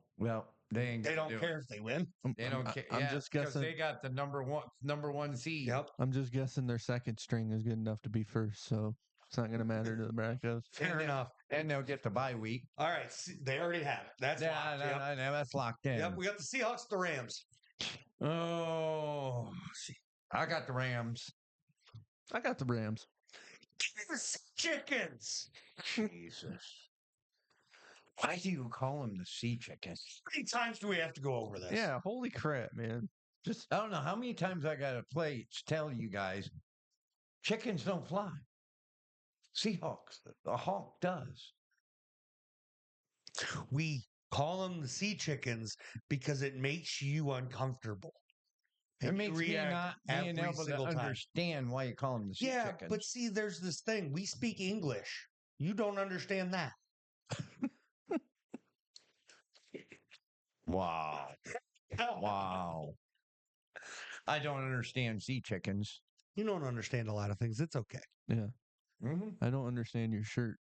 they ain't. they gonna don't do care it. if they win. They don't care. I'm Yeah, just because guessing. they got the number one seed. Yep. I'm just guessing their second string is good enough to be first, so it's not going to matter to the Broncos. Fair enough. And they'll get the bye week. All right. They already have it. That's locked. Yep. That's locked in. Yep. We got the Seahawks, the Rams. Oh, I got the Rams. I got the Rams. Chickens. Jesus. Why do you call them the sea chickens? How many times do we have to go over this? Yeah, holy crap, man. I don't know how many times I got to tell you guys, chickens don't fly. Seahawks, the hawk does. We call them the sea chickens because it makes you uncomfortable. It And you makes me react not being every able to single time. understand why you call them the sea Yeah, chickens. but see, there's this thing. We speak English. You don't understand that. Wow. Wow. I don't understand sea chickens. You don't understand a lot of things. It's okay. Yeah. Mm-hmm. I don't understand your shirt.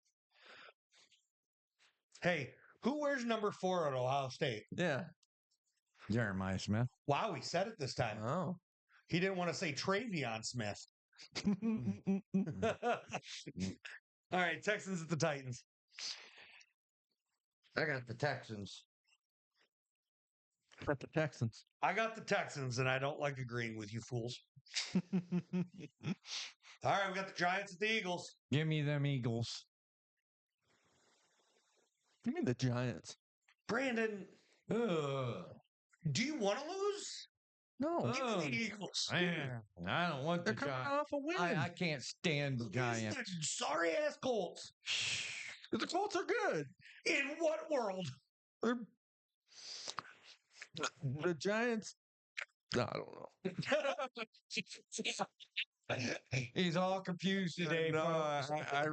Hey, who wears number 4 at Ohio State? Yeah. Jeremiah Smith. Wow, he said it this time. Oh. He didn't want to say Travion Smith. All right, Texans at the Titans. I got the Texans. Got the Texans. I got the Texans, and I don't like agreeing with you fools. All right, we got the Giants at the Eagles. Give me them Eagles. Give me the Giants. Brandon, Ugh. do you want to lose? No. Give me the Eagles. Man, I don't want the They're coming Giants. off a win. I can't stand the Giants. Sorry ass Colts. The Colts are good. In what world? They're the Giants. I don't know. He's all confused today. No, folks. I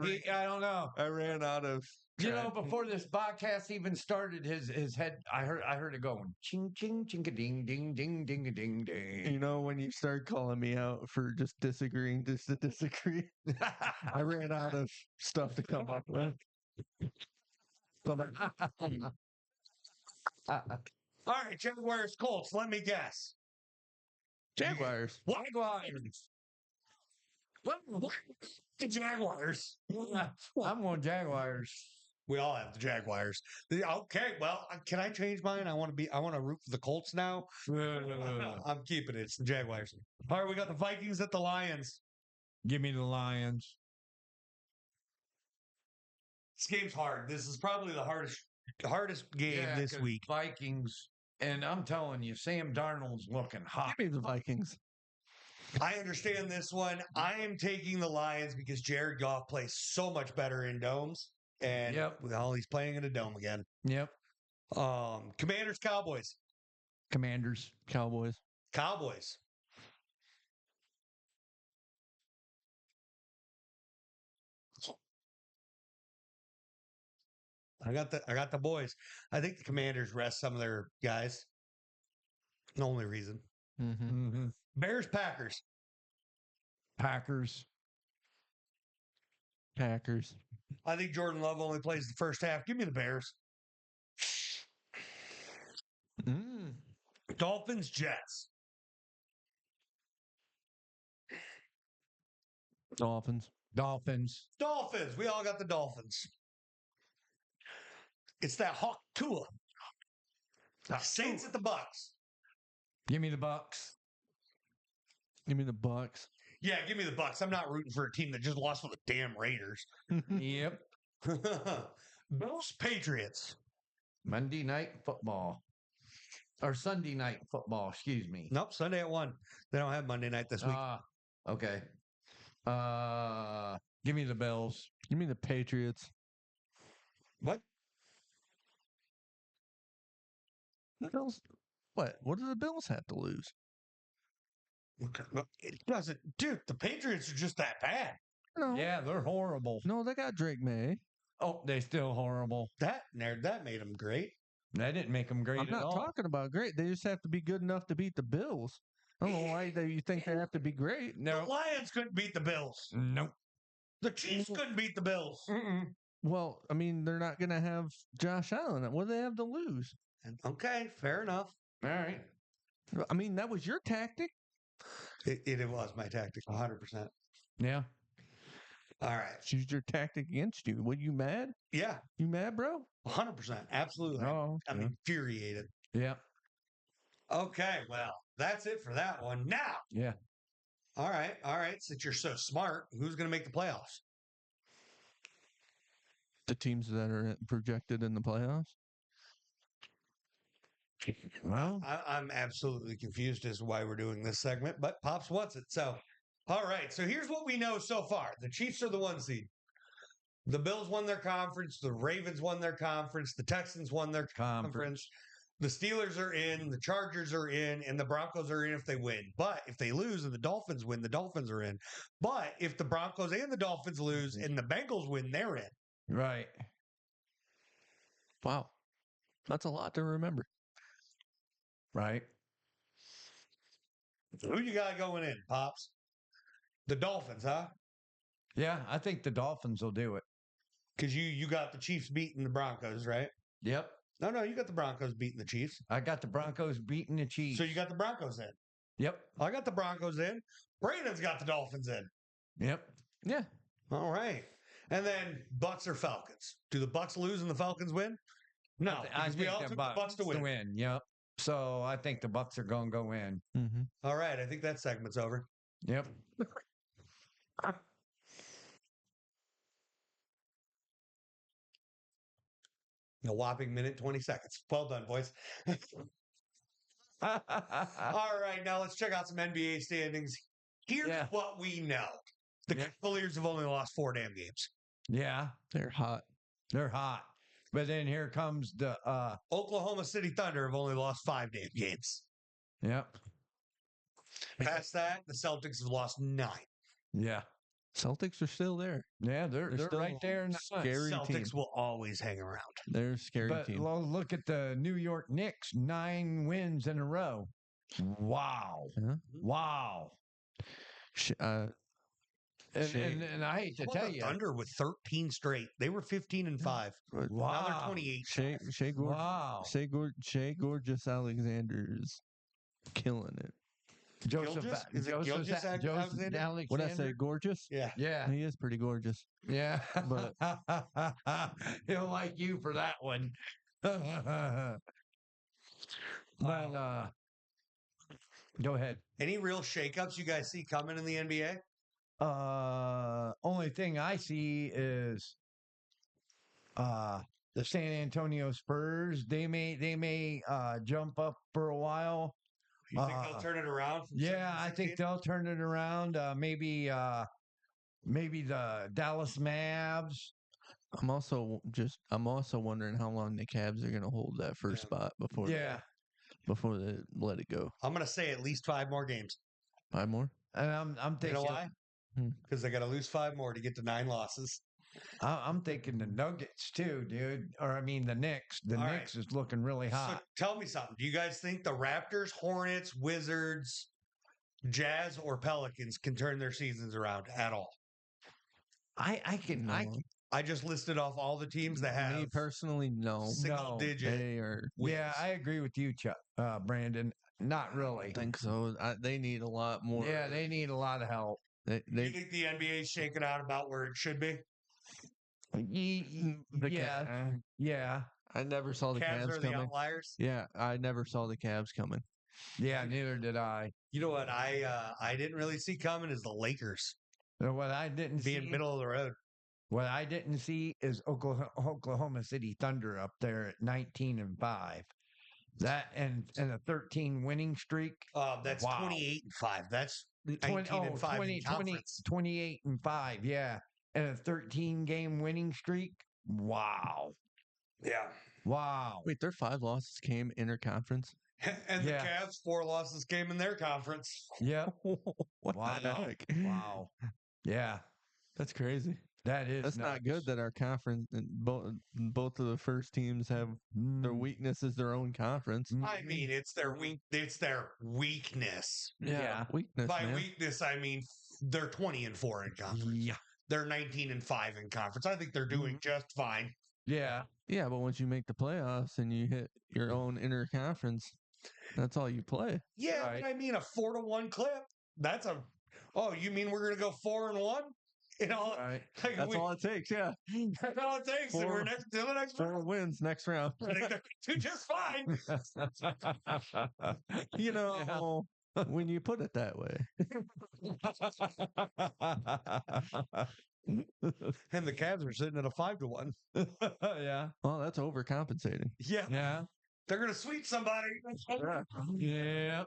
don't know. I ran out of. You know, before this podcast even started, his head. I heard it going ching ching ching a ding ding ding ding a ding ding. You know, when you start calling me out for just disagreeing, just to disagree, I ran out of stuff to come up with. All right, Jaguars, Colts. Let me guess. Jaguars. Jaguars. What? The Jaguars. I'm going Jaguars. We all have the Jaguars. Okay, well, can I change mine? I want to root for the Colts now. I'm keeping it. It's the Jaguars. All right, we got the Vikings at the Lions. Give me the Lions. This game's hard. This is probably the hardest game this 'cause week. Vikings, and I'm telling you, Sam Darnold's looking hot. Give me the Vikings. I understand this one. I am taking the Lions because Jared Goff plays so much better in domes. And well, he's playing in a dome again. Yep. Commanders, Cowboys. Commanders. Cowboys. Cowboys. I got the boys. I think the Commanders rest some of their guys. The only reason. Mm-hmm. Mm-hmm. Bears, Packers. Packers. Packers. I think Jordan Love only plays the first half. Give me the Bears. Dolphins, Jets. Dolphins. Dolphins. Dolphins. We all got the Dolphins. It's that Hawk Tua. Saints at the Bucks. Give me the Bucks. Give me the Bucks. Yeah, give me the Bucks. I'm not rooting for a team that just lost to the damn Raiders. Yep. Bills, Patriots. Monday night football. Or Sunday night football, excuse me. Nope, Sunday at 1. They don't have Monday night this week. Okay. Give me the Bills. Give me the Patriots. What? The Bills. What? What do the Bills have to lose? It doesn't, dude. The Patriots are just that bad. No, Yeah, they're horrible. no, they got Drake May. Oh, they still horrible. That made them great. That didn't make them great I'm at not all. talking about great. They just have to be good enough to beat the Bills. I don't know why you think they have to be great. The No, Lions couldn't beat the Bills. nope. The Chiefs couldn't beat the Bills. Mm-mm. Well, I mean, they're not going to have Josh Allen. What do they have to lose? Okay, fair enough. All right. I mean, that was your tactic. It was my tactic, 100%. Yeah. All right. She used your tactic against you. What, you mad? Yeah, You mad, bro? 100%. Absolutely. Oh, I'm yeah. infuriated. Yeah. Okay, well, that's it for that one. Now, Yeah. all right. Since you're so smart, who's going to make the playoffs? The teams that are projected in the playoffs. Well, I'm absolutely confused as to why we're doing this segment, but Pops wants it. So, all right. So here's what we know so far: the Chiefs are the 1 seed. The Bills won their conference. The Ravens won their conference. The Texans won their conference. The Steelers are in. The Chargers are in, and the Broncos are in if they win. But if they lose and the Dolphins win, the Dolphins are in. But if the Broncos and the Dolphins lose and the Bengals win, they're in. right. Wow, that's a lot to remember. Right. Who you got going in, Pops? The Dolphins, huh? Yeah, I think the Dolphins will do it. Because you got the Chiefs beating the Broncos, right? Yep. No, you got the Broncos beating the Chiefs. I got the Broncos beating the Chiefs. So you got the Broncos in. Yep. I got the Broncos in. Brandon's got the Dolphins in. Yep. Yeah, All right. And then Bucks or Falcons. Do the Bucks lose and the Falcons win? No, I because we think all the took the Bucks to win. Yep. So I think the Bucks are going to go in. mm-hmm. All right, I think that segment's over. Yep. A whopping minute, 20 seconds. Well done, boys. All right, now let's check out some NBA standings. Here's Yeah. what we know. The Yeah. Cavaliers have only lost 4 damn games. Yeah. They're hot. They're hot. But then here comes the Oklahoma City Thunder have only lost 5 damn games. yep. Past that, the Celtics have lost 9. Yeah. Celtics are still there. Yeah, they're still right there in the hunt. scary Celtics team. will always hang around. They're a scary But team. look at the New York Knicks, 9 wins in a row. Wow. Yeah. Wow. Sh- And, Shea- and I hate to How about tell the you. Thunder with 13 straight. They were 15 and 5. Now they're Wow. 28. Wow. Shea Gorgeous Alexander's killing it. Joseph, Gilgeous? Is it Joseph, Gilgeous Alexander? Alexander? What I say, gorgeous? Yeah. Yeah. He is pretty gorgeous. Yeah. But- He'll like you for that one. But go ahead. Any real shakeups you guys see coming in the NBA? Only thing I see is the San Antonio Spurs. They may jump up for a while. You think they'll turn it around? From Yeah, I 16? think they'll turn it around. Maybe the Dallas Mavs. I'm also wondering how long the Cavs are going to hold that first spot before before they let it go. I'm going to say at least 5 more games. 5 more? And I'm You thinking, know why? Hmm. Because they got to lose 5 more to get to 9 losses. I'm thinking the Nuggets too, dude. Or I mean the Knicks. The All right. Knicks is looking really So hot. tell me something. Do you guys think the Raptors, Hornets, Wizards, Jazz, or Pelicans can turn their seasons around at all? I can. No. I just listed off all the teams that have Me personally, no. single No. digit. They are. wins. Yeah, I agree with you, Chuck, Brandon. Not really. I think so. They need a lot more. Yeah, they need a lot of help. Do you think the NBA is shaking out about where it should be? Yeah. I never saw the Cavs Cavs are the coming. outliers. Yeah, I never saw the Cavs coming. Yeah, neither did I. You know what I didn't really see coming is the Lakers What I didn't being see, middle of the road. what I didn't see is Oklahoma City Thunder up there at 19-5. That and a 13 winning streak. That's Wow. 28 and 5. That's 19 and 5 in conference. 28-5, yeah. And a 13 game winning streak. Wow. Yeah. Wow. Wait, their 5 losses came interconference. And Yeah. the Cavs, 4 losses came in their conference. Yep. What Wow. the heck? Wow. Yeah. That's crazy. That is That's not good nuts. that our conference and both of the first teams have their Mm. weakness is their own conference. I mean, it's their weakness. Yeah. Weakness, By man. weakness, I mean they're 20-4 in conference. Yeah. They're 19-5 in conference. I think they're doing just fine. Yeah. Yeah, but once you make the playoffs and you hit your own inner conference, that's all you play. Yeah, Right. but I mean a 4-1 clip. That's a. Oh, you mean we're gonna go 4-1? You know, Right. like That's all it takes. Yeah, that's all it takes. And we're Four- next to the next 4 round. wins next round. I think they're doing just fine. You know, when you put it that way. And the Cavs are sitting at a 5-1. Yeah. Well, that's overcompensating. Yeah, Yeah. they're gonna sweep somebody. Yeah.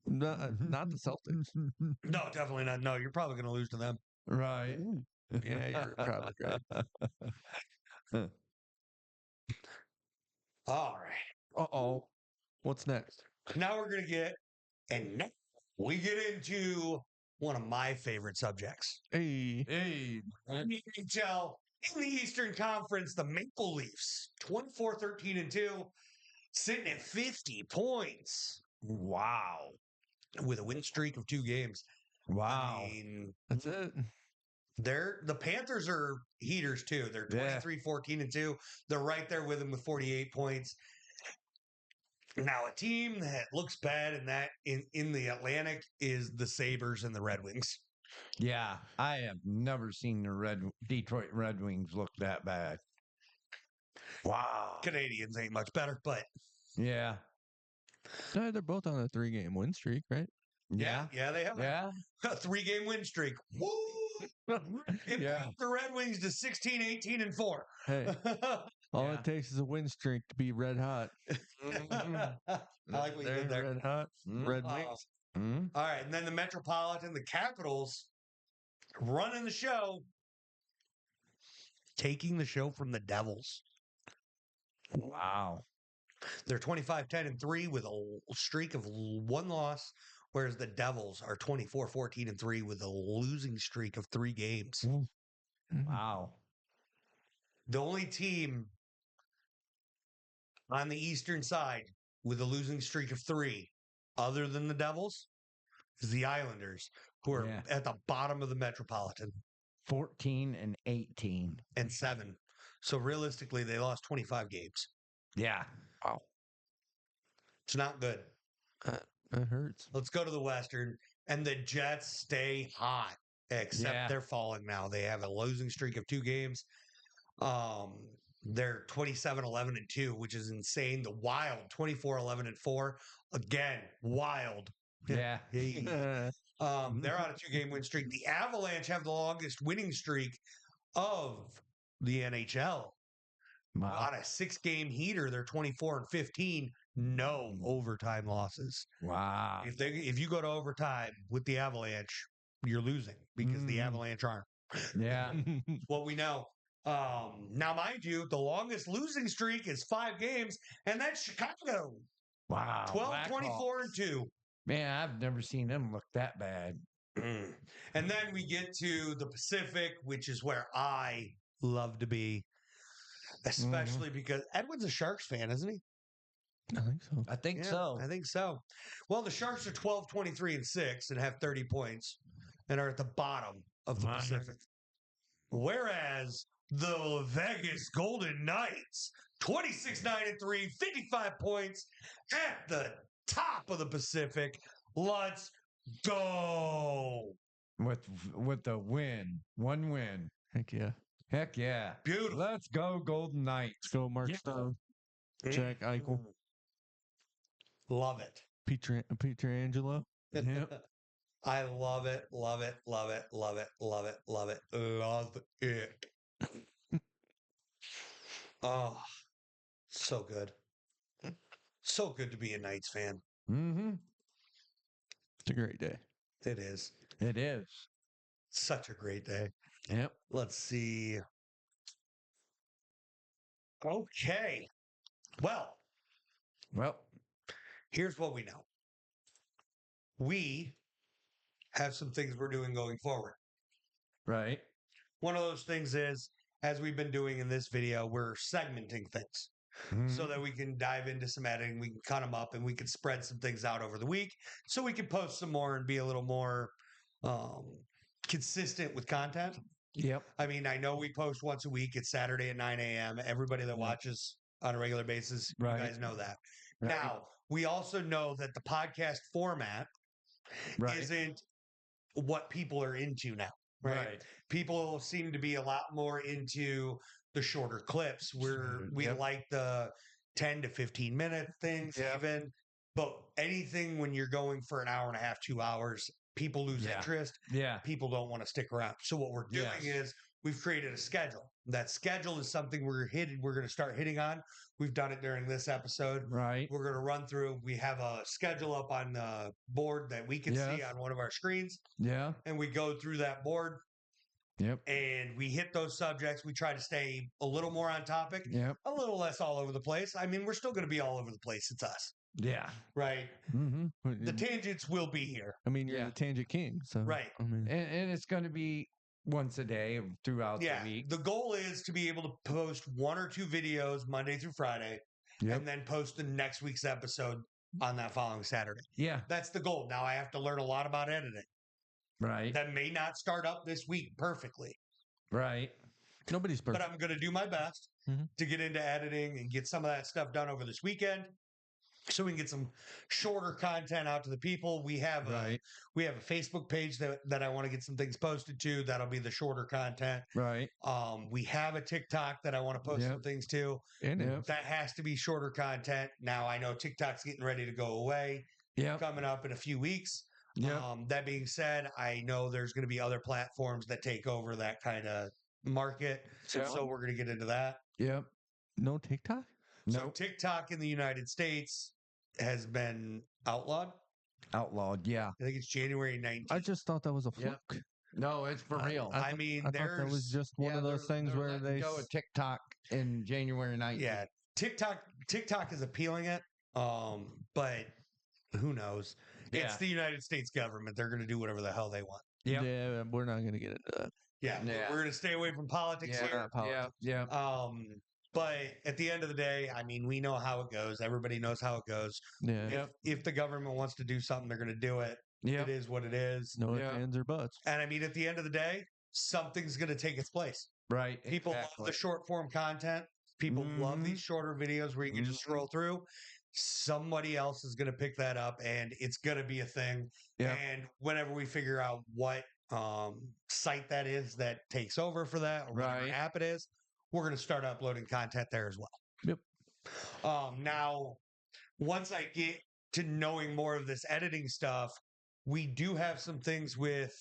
Not the Celtics. No, definitely not. No, you're probably gonna lose to them. Right. Yeah, you're probably right. All right. Uh-oh. What's next? Now we're gonna get, and now we get into one of my favorite subjects. Hey. Hey. NHL in the Eastern Conference, the Maple Leafs, 24-13-2, sitting at 50 points Wow. with a win streak of 2 games. Wow. I mean, That's it. the Panthers are heaters too. They're Yeah. 23-14-2. They're right there with them with 48 points. Now, a team that looks bad in the Atlantic is the Sabres and the Red Wings. Yeah. I have never seen the Detroit Red Wings look that bad. Wow. Canadians ain't much better, but Yeah. They're both on a 3-game win streak, right? Yeah. yeah, they have Yeah. a 3-game win streak. Woo! It Yeah. brought the Red Wings to 16, 18, and 4. Hey, all Yeah. it takes is a win streak to be red hot. I like what you did there. Red hot, Mm. red Uh, wings. Mm. All right, and then the Metropolitan, the Capitals, running the show, taking the show from the Devils. Wow. They're 25-10-3 with a streak of 1 loss, whereas the Devils are 24-14-3 with a losing streak of 3 games. Wow. The only team on the eastern side with a losing streak of 3, other than the Devils, is the Islanders, who are Yeah. at the bottom of the Metropolitan 14 and 18. and 7. So realistically, they lost 25 games. Yeah. It's not good. That hurts. Let's go to the Western, and the Jets stay hot, except Yeah. they're falling now. They have a losing streak of 2 games. They're 27-11-2, which is insane. The Wild, 24-11-4. Again, wild. Yeah. Hey. They're on a 2-game win streak. The Avalanche have the longest winning streak of the NHL. Wow. On a 6-game heater, they're 24-15. No overtime losses. Wow. If you go to overtime with the Avalanche, you're losing because the Mm. Avalanche aren't. Yeah. What we know. Now, mind you, the longest losing streak is 5 games, and that's Chicago. Wow. 12-24-2. Man, I've never seen them look that bad. And then we get to the Pacific, which is where I love to be, especially because Edwin's a Sharks fan, isn't he? I think so. I think Yeah, so. I think so. Well, the Sharks are 12-23-6 and have 30 points and are at the bottom of the Wow. Pacific. Whereas the Vegas Golden Knights, 26-9-3, 55 points at the top of the Pacific. Let's go. With the win. 1 win. Heck yeah. Heck yeah. Beautiful. Let's go, Golden Knights. Let's go, Mark Yeah. Stone, Jack Eichel, Love it. Pietrangelo. Yep. I love it, love it, love it, love it, love it, love it, love it. Oh, so good. So good to be a Knights fan. Mm-hmm. It's a great day. It is. It is. Such a great day. Yep. Let's see. Okay. Well, Well, Here's what we know. We have some things we're doing going forward. Right. One of those things is, as we've been doing in this video, we're segmenting things so that we can dive into some editing, we can cut them up, and we can spread some things out over the week so we can post some more and be a little more consistent with content. Yep. I mean, I know we post once a week. It's Saturday at 9 a.m. Everybody that watches on a regular basis, Right. you guys know that. Right. Now, we also know that the podcast format Right. isn't what people are into now. Right. People seem to be a lot more into the shorter clips where we Yep. like the 10 to 15 minute things, Yep. even. But anything when you're going for an hour and a half, 2 hours, people lose Yeah. interest. Yeah. People don't want to stick around. So what we're doing Yes. is we've created a schedule. That schedule is something we're going to start hitting on. We've done it during this episode. Right. We're going to run through. We have a schedule up on the board that we can see Yes. on one of our screens, Yeah. and we go through that board Yep. and we hit those subjects. We try to stay a little more on topic, Yep. a little less all over the place. I mean, we're still going to be all over the place. It's us, Yeah. right? Mm-hmm. The tangents will be here, I mean, you're Yeah. the tangent king, so right? I mean, And it's going to be once a day throughout Yeah. the week. The goal is to be able to post 1 or 2 videos Monday through Friday, Yep. and then post the next week's episode on that following Saturday. Yeah. That's the goal. Now I have to learn a lot about editing. Right. That may not start up this week perfectly, Right. nobody's but perfect. I'm going to do my best Mhm. to get into editing and get some of that stuff done over this weekend, so we can get some shorter content out to the people. We have Right. a Facebook page that I want to get some things posted to. That'll be the shorter content. Right. We have a TikTok that I want to post Yep. some things to. And Yep. That has to be shorter content. Now I know TikTok's getting ready to go away, Yep. coming up in a few weeks. Yep. That being said, I know there's going to be other platforms that take over that kind of market. Yep. So we're going to get into that. Yep. no TikTok. So Nope. TikTok in the United States has been outlawed. Outlawed. Yeah. I think it's January 19th. I just thought that was a Yeah. fluke. No, it's for real. I mean, I thought that was there's just one of those things where letting they go of TikTok in January 19th. yeah, TikTok is appealing it. But who knows? It's Yeah. the United States government. They're going to do whatever the hell they want. Yep. Yeah, we're not going to get into that. Yeah, Yeah. we're going to stay away from politics Yeah. here. not politics. Yeah. But at the end of the day, I mean, we know how it goes. Everybody knows how it goes. Yeah, Yep. If the government wants to do something, they're going to do it. Yep. It is what it is. no Yeah. ifs, ands, or buts. And I mean, at the end of the day, something's going to take its place. Right. People love the short form content. People love Mhm. these shorter videos where you can just Mhm. scroll through. Somebody else is going to pick that up, and it's going to be a thing. Yeah. And whenever we figure out what site that is that takes over for that, or whatever Right. app it is, we're going to start uploading content there as well. Yep. Now, once I get to knowing more of this editing stuff, we do have some things with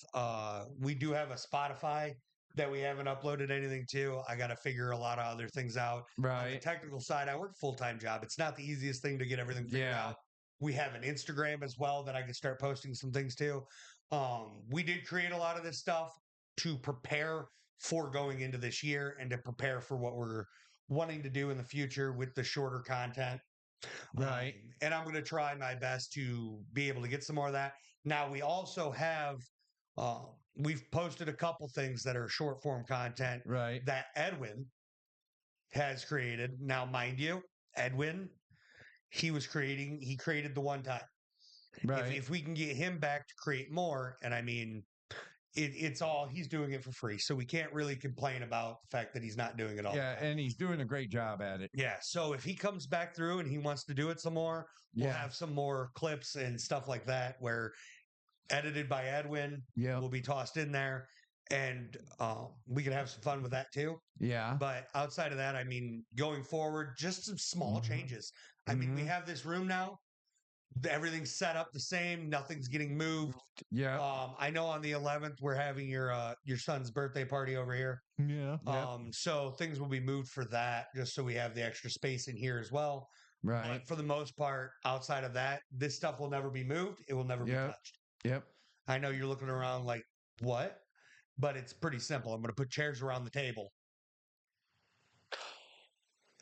we do have a Spotify that we haven't uploaded anything to. I got to figure a lot of other things out. On the Right. technical side, I work a full-time job. It's not the easiest thing to get everything figured Yeah. out. We have an Instagram as well that I can start posting some things to. We did create a lot of this stuff to prepare for going into this year and to prepare for what we're wanting to do in the future with the shorter content. Right. And I'm going to try my best to be able to get some more of that. Now, we also have, we've posted a couple things that are short form content Right. that Edwin has created. Now, mind you, Edwin, he created the one time. Right. If we can get him back to create more, and I mean, it's all, he's doing it for free. So we can't really complain about the fact that he's not doing it all. Yeah, and he's doing a great job at it. Yeah. So if he comes back through and he wants to do it some more, we'll Yeah. have some more clips and stuff like that where edited by Edwin Yeah. will be tossed in there. And we can have some fun with that too. Yeah. But outside of that, I mean, going forward, just some small Mhm. changes. I mean, we Mhm. have this room now. Everything's set up the same. Nothing's getting moved. Yeah. I know on the 11th we're having your son's birthday party over here. Yeah. So things will be moved for that, just so we have the extra space in here as well. Right. But for the most part, outside of that, this stuff will never be moved. It will never be Yep. touched. Yep. I know you're looking around like, what? But it's pretty simple. I'm going to put chairs around the table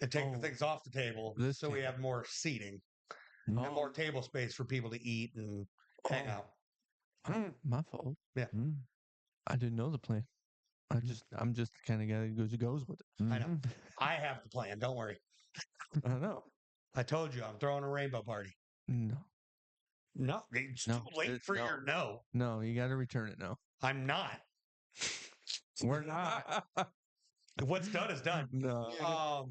and take the Oh, things off the table this so we chair. have more seating. and more table space for people to eat and hang out. My fault. Yeah. I didn't know the plan. I'm just the kind of guy that goes with it. I know. I have the plan. Don't worry. I know. I told you I'm throwing a rainbow party. No. No, it's No, too late for no. your no. No, you got to return it now. I'm not. We're not. What's done is done. No.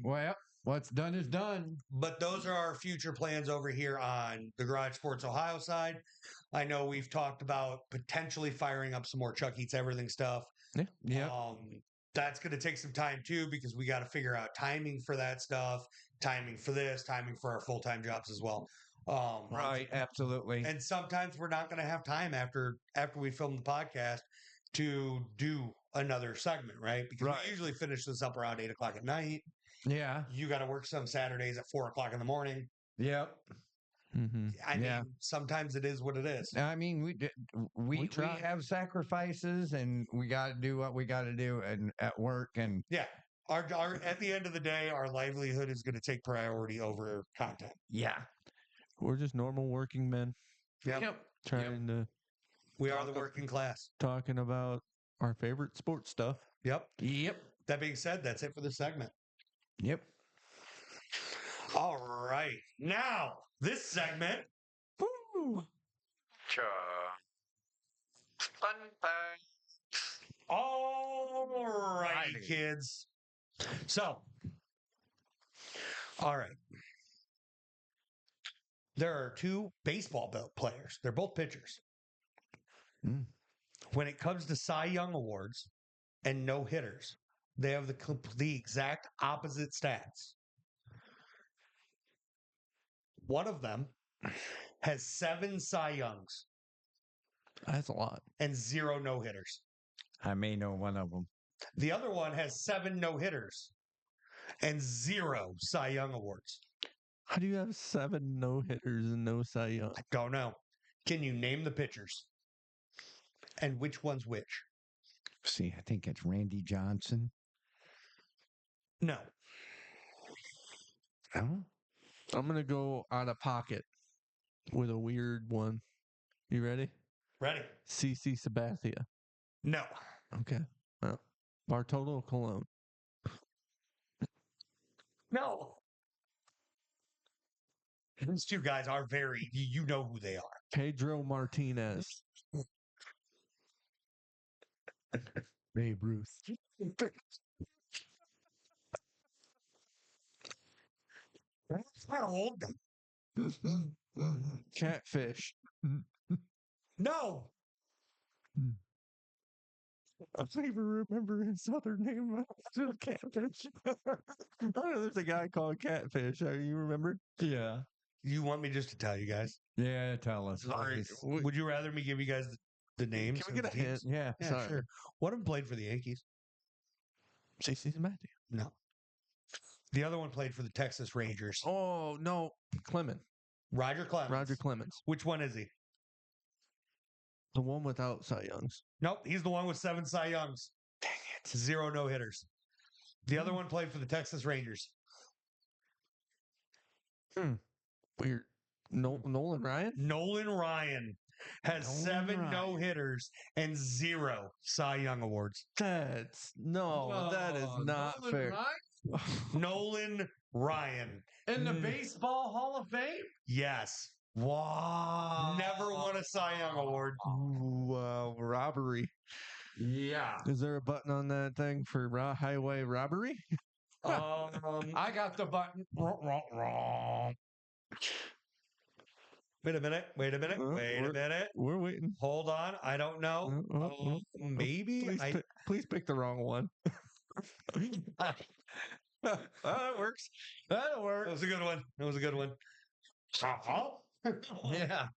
Well, what's done is done. But those are our future plans over here on the Garage Sports Ohio side. I know we've talked about potentially firing up some more Chuck Eats Everything stuff. Yeah. That's going to take some time too because we got to figure out timing for that stuff, timing for this, timing for our full time jobs as well. Right. Absolutely. And sometimes we're not going to have time after we film the podcast to do another segment, right? Because we usually finish this up around 8:00 at night. Yeah. You got to work some Saturdays at 4:00 in the morning. Yep. Mm-hmm. I mean, sometimes it is what it is. I mean, we try. have sacrifices, and we got to do what we got to do, and at work, and Yeah. Our at the end of the day, our livelihood is going to take priority over content. yeah. We're just normal working men trying to We are the working class. talking about our favorite sports stuff. Yep. Yep. That being said, that's it for this segment. Yep. All right. Now, this segment. Woo, Fun fact. all right, kids. So, all right. There are two baseball players. They're both pitchers. When it comes to Cy Young Awards and no hitters, they have the exact opposite stats. One of them has 7 Cy Youngs That's a lot. and 0 no hitters. I may know one of them. The other one has 7 no hitters and 0 Cy Young Awards. How do you have 7 no hitters and no Cy Young? I don't know. Can you name the pitchers? And which one's which? See, I think it's Randy Johnson. No. Oh. I'm gonna go out of pocket with a weird one. You ready? Ready? CC Sabathia. No. Okay. Well, Bartolo Colon. No. These two guys are very, you know who they are. Pedro Martinez. Babe Ruth. That's not old. Catfish. No. I don't even remember his other name. Just Catfish. I know there's a guy called Catfish. You remember? Yeah. You want me just to tell you guys? Yeah. Tell us. Sorry. Would you rather me give you guys the names? Can we get of a the hint? teams? Yeah. Yeah, Sorry. sure. One of them played for the Yankees. CC Sabathia. No. The other one played for the Texas Rangers. Oh, no. Clemens. Roger Clemens. Roger Clemens. Which one is he? The one without Cy Youngs. Nope. He's the one with 7 Cy Youngs. Dang it. 0 no hitters. The other one played for the Texas Rangers. Weird. Nolan Ryan? Nolan Ryan has 7 no hitters and 0 Cy Young Awards. That is not fair. Nolan Ryan. In the Baseball Hall of Fame? Yes. Wow. Never won a Cy Young Award. Wow, robbery. Yeah. Is there a button on that thing for highway robbery? I got the button. Wrong. Wait a minute. Wait a minute. Wait a minute. We're waiting. Hold on. I don't know. Maybe. Please pick the wrong one. That works. That'll work. That was a good one. That was a good one. Yeah.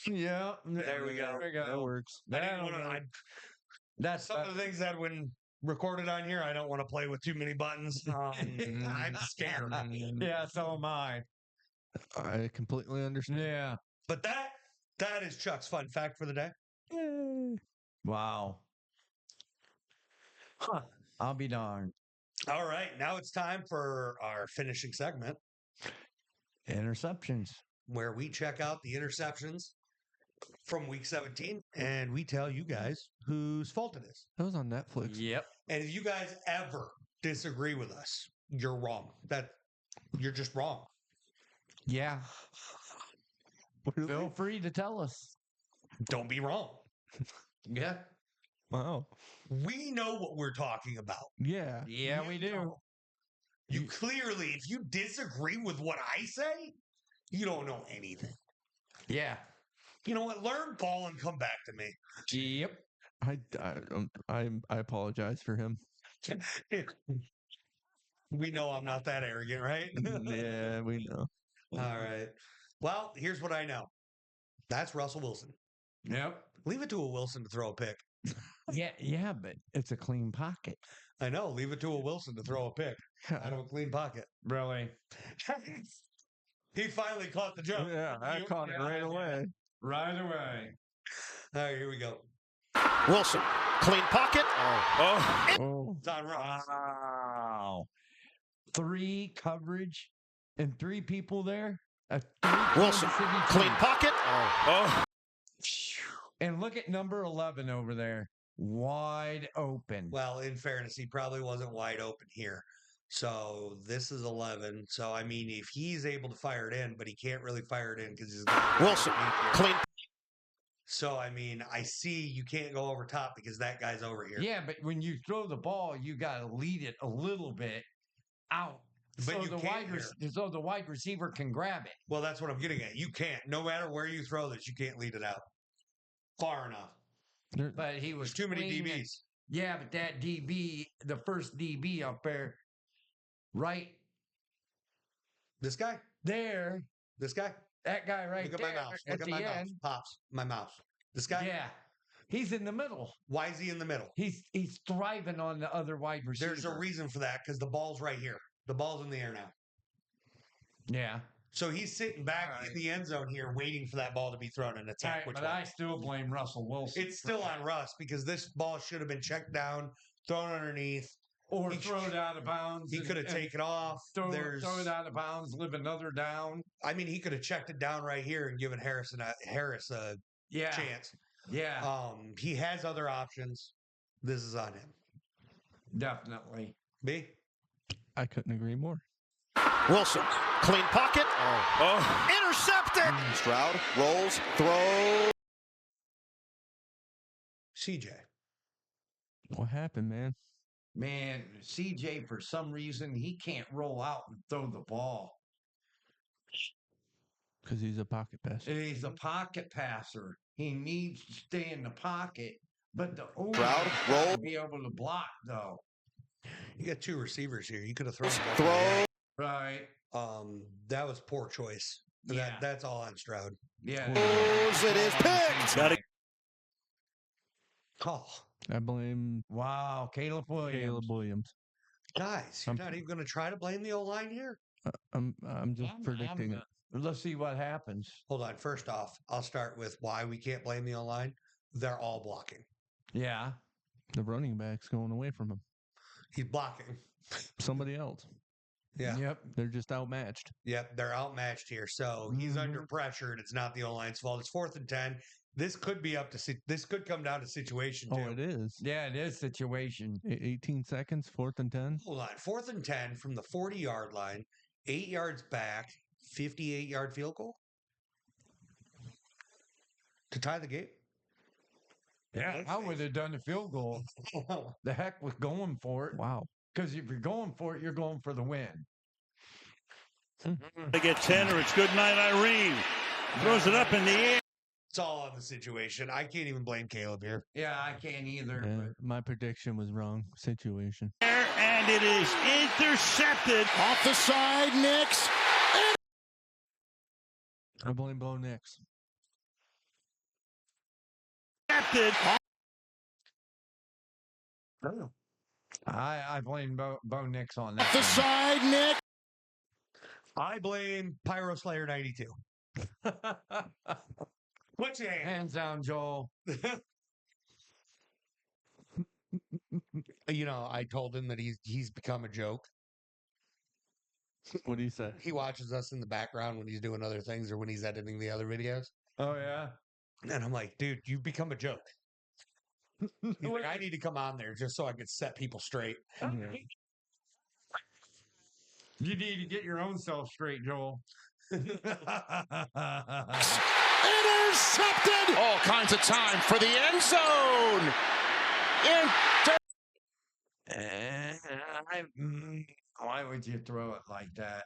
Yeah. There we go. That works. That's some of the things that when recorded on here, I don't want to play with too many buttons. I'm scared. Yeah, so am I. I completely understand. Yeah. But that is Chuck's fun fact for the day. Wow. Huh. I'll be darned. All right, now it's time for our finishing segment Interceptions. where we check out the interceptions from week 17 and we tell you guys whose fault it is. That was on Netflix. Yep. And if you guys ever disagree with us, you're wrong. You're just wrong. Yeah. Feel free to tell us. Don't be wrong. Yeah. Wow. We know what we're talking about. Yeah. Yeah, You we do. know. You clearly, if you disagree with what I say, you don't know anything. Yeah. You know what? Learn ball and come back to me. Yep. I apologize for him. We know I'm not that arrogant, right? Yeah, we know. All right. Well, here's what I know. That's Russell Wilson. Yep. Leave it to a Wilson to throw a pick. Yeah, but it's a clean pocket. I know. Leave it to a Wilson to throw a pick out of a clean pocket. Really? He finally caught the joke. Yeah, I caught it right away. Right away. All right, here we go. Wilson, clean pocket. Oh. It's on Russ. Wow. 3 coverage and 3 people there. Wilson, clean pocket. And look at number 11 over there. Wide open. Well, in fairness, he probably wasn't wide open here. So this is 11. So, I mean, if he's able to fire it in, but he can't really fire it in because he's Wilson, clean. So, I mean, I see you can't go over top because that guy's over here. Yeah, but when you throw the ball, you got to lead it a little bit out. But you can't here. So the wide receiver can grab it. Well, that's what I'm getting at. You can't. No matter where you throw this, you can't lead it out far enough. But he was There's too many clean DBs. and- yeah, but that DB, the first DB up there, right This guy? there, This guy? that guy right Look at there my mouse. at Look at the my mouse. end. Pops. My mouse. This guy? Yeah, he's in the middle. Why is he in the middle? He's thriving on the other wide receiver. There's a reason for that because the ball's right here. The ball's in the air now. Yeah. So he's sitting back in the end zone here waiting for that ball to be thrown and attack. Right, but I still blame Russell Wilson. It's still on Russ because this ball should have been checked down, thrown underneath. Or he throw it out of bounds. He could have taken off. Throw it out of bounds, live another down. I mean, he could have checked it down right here and given Harris a chance. Yeah. He has other options. This is on him. Definitely. B? I couldn't agree more. Wilson, clean pocket. Intercepted. Stroud rolls, throw. CJ. What happened, man? Man, CJ, for some reason, he can't roll out and throw the ball. Because he's a pocket passer. He's a pocket passer. He needs to stay in the pocket, but the Stroud roll. to be able to block, though. You got 2 receivers here. You could have thrown them. Throw. Right. That was poor choice. Yeah. That's all on Stroud. Yeah. It is picked. Call. I blame Wow, Caleb Williams. Caleb Williams. Guys, you're not even going to try to blame the O-line here? I'm just predicting it. Let's see what happens. Hold on. First off, I'll start with why we can't blame the O-line. They're all blocking. Yeah. The running back's going away from him. He's blocking. Somebody else. Yeah. Yep. They're just outmatched. Yep. They're outmatched here. So he's under pressure, and it's not the O-line's fault. It's 4th and 10. This could be this could come down to situation too. Oh, it is. Yeah, it is situation. 18 seconds, 4th and 10. Hold on. 4th and 10 from the 40-yard line, 8 yards back, 58-yard field goal to tie the game. Yeah, I would have done the field goal. The heck with going for it. Wow. Because if you're going for it, you're going for the win. They get 10 or it's good night, Irene. Throws it up in the air. It's all on the situation. I can't even blame Caleb here. Yeah, I can't either. Yeah, my prediction was wrong. Situation. And it is intercepted. Off the side, Nix. I blame Bo Nix. Intercepted. I blame Bo Nix on that. Off the side, Nix. I blame Pyro Slayer 92. Put your hand. Hands down, Joel. I told him that he's become a joke. What do you say? He watches us in the background when he's doing other things or when he's editing the other videos. Oh yeah. And I'm like, dude, you've become a joke. He's like, I need to come on there just so I can set people straight. You need to get your own self straight, Joel. Intercepted! All kinds of time for the end zone. Why would you throw it like that?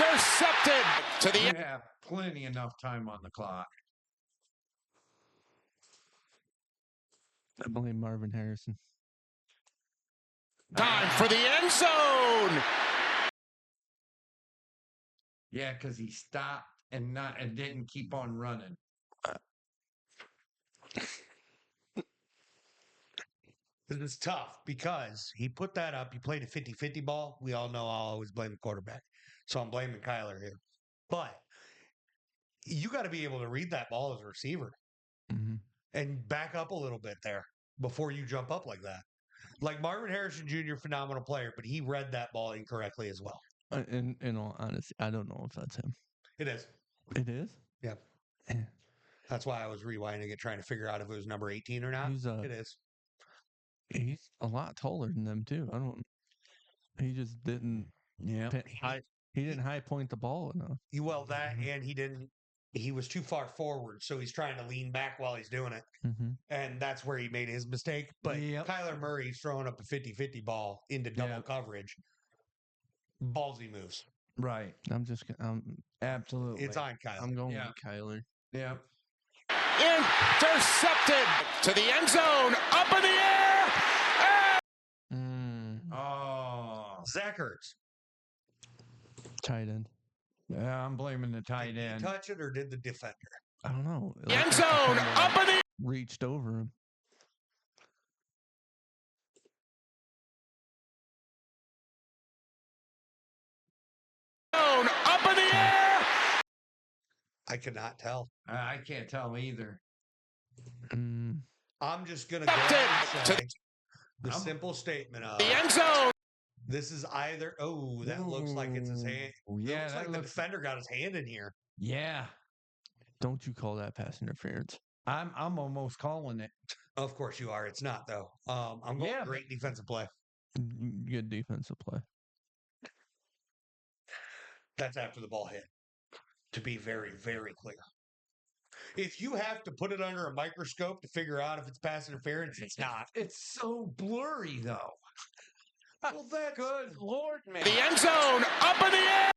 Intercepted to the You end. have plenty enough time on the clock. I blame Marvin Harrison. Time for the end zone. Yeah, because he stopped and didn't keep on running. It's tough because he put that up. He played a 50-50 ball. We all know I'll always blame the quarterback. So I'm blaming Kyler here. But you got to be able to read that ball as a receiver and back up a little bit there before you jump up like that. Like Marvin Harrison Jr., phenomenal player, but he read that ball incorrectly as well. In all honesty, I don't know if that's him. It is. It is? Yeah. That's why I was rewinding it, trying to figure out if it was number 18 or not. It is. He's a lot taller than them too. He just didn't. Yeah. He didn't high point the ball enough. Well, that and he didn't. He was too far forward, so he's trying to lean back while he's doing it. And that's where he made his mistake. But Kyler Murray's throwing up a 50-50 ball into double coverage. Ballsy moves. Right. Absolutely. It's on Kyler. I'm going with Kyler. Yeah. Intercepted to the end zone. Up in the air. Oh. Zach Ertz. Tight end. Yeah, I'm blaming the tight Did end. he touch it or did the defender? I don't know. End zone. Up in the reached over him. zone. Up in the air. I could not tell. I can't tell either. I'm just going to go ahead and say the simple statement of the end zone. This is either, that looks like it's his hand. Yeah, looks like the defender got his hand in here. Yeah. Don't you call that pass interference? I'm almost calling it. Of course you are. It's not, though. I'm going great defensive play. Good defensive play. That's after the ball hit, to be very, very clear. If you have to put it under a microscope to figure out if it's pass interference, it's not. It's so blurry, though. Well, that's good Lord, man. The end zone. Up in the air.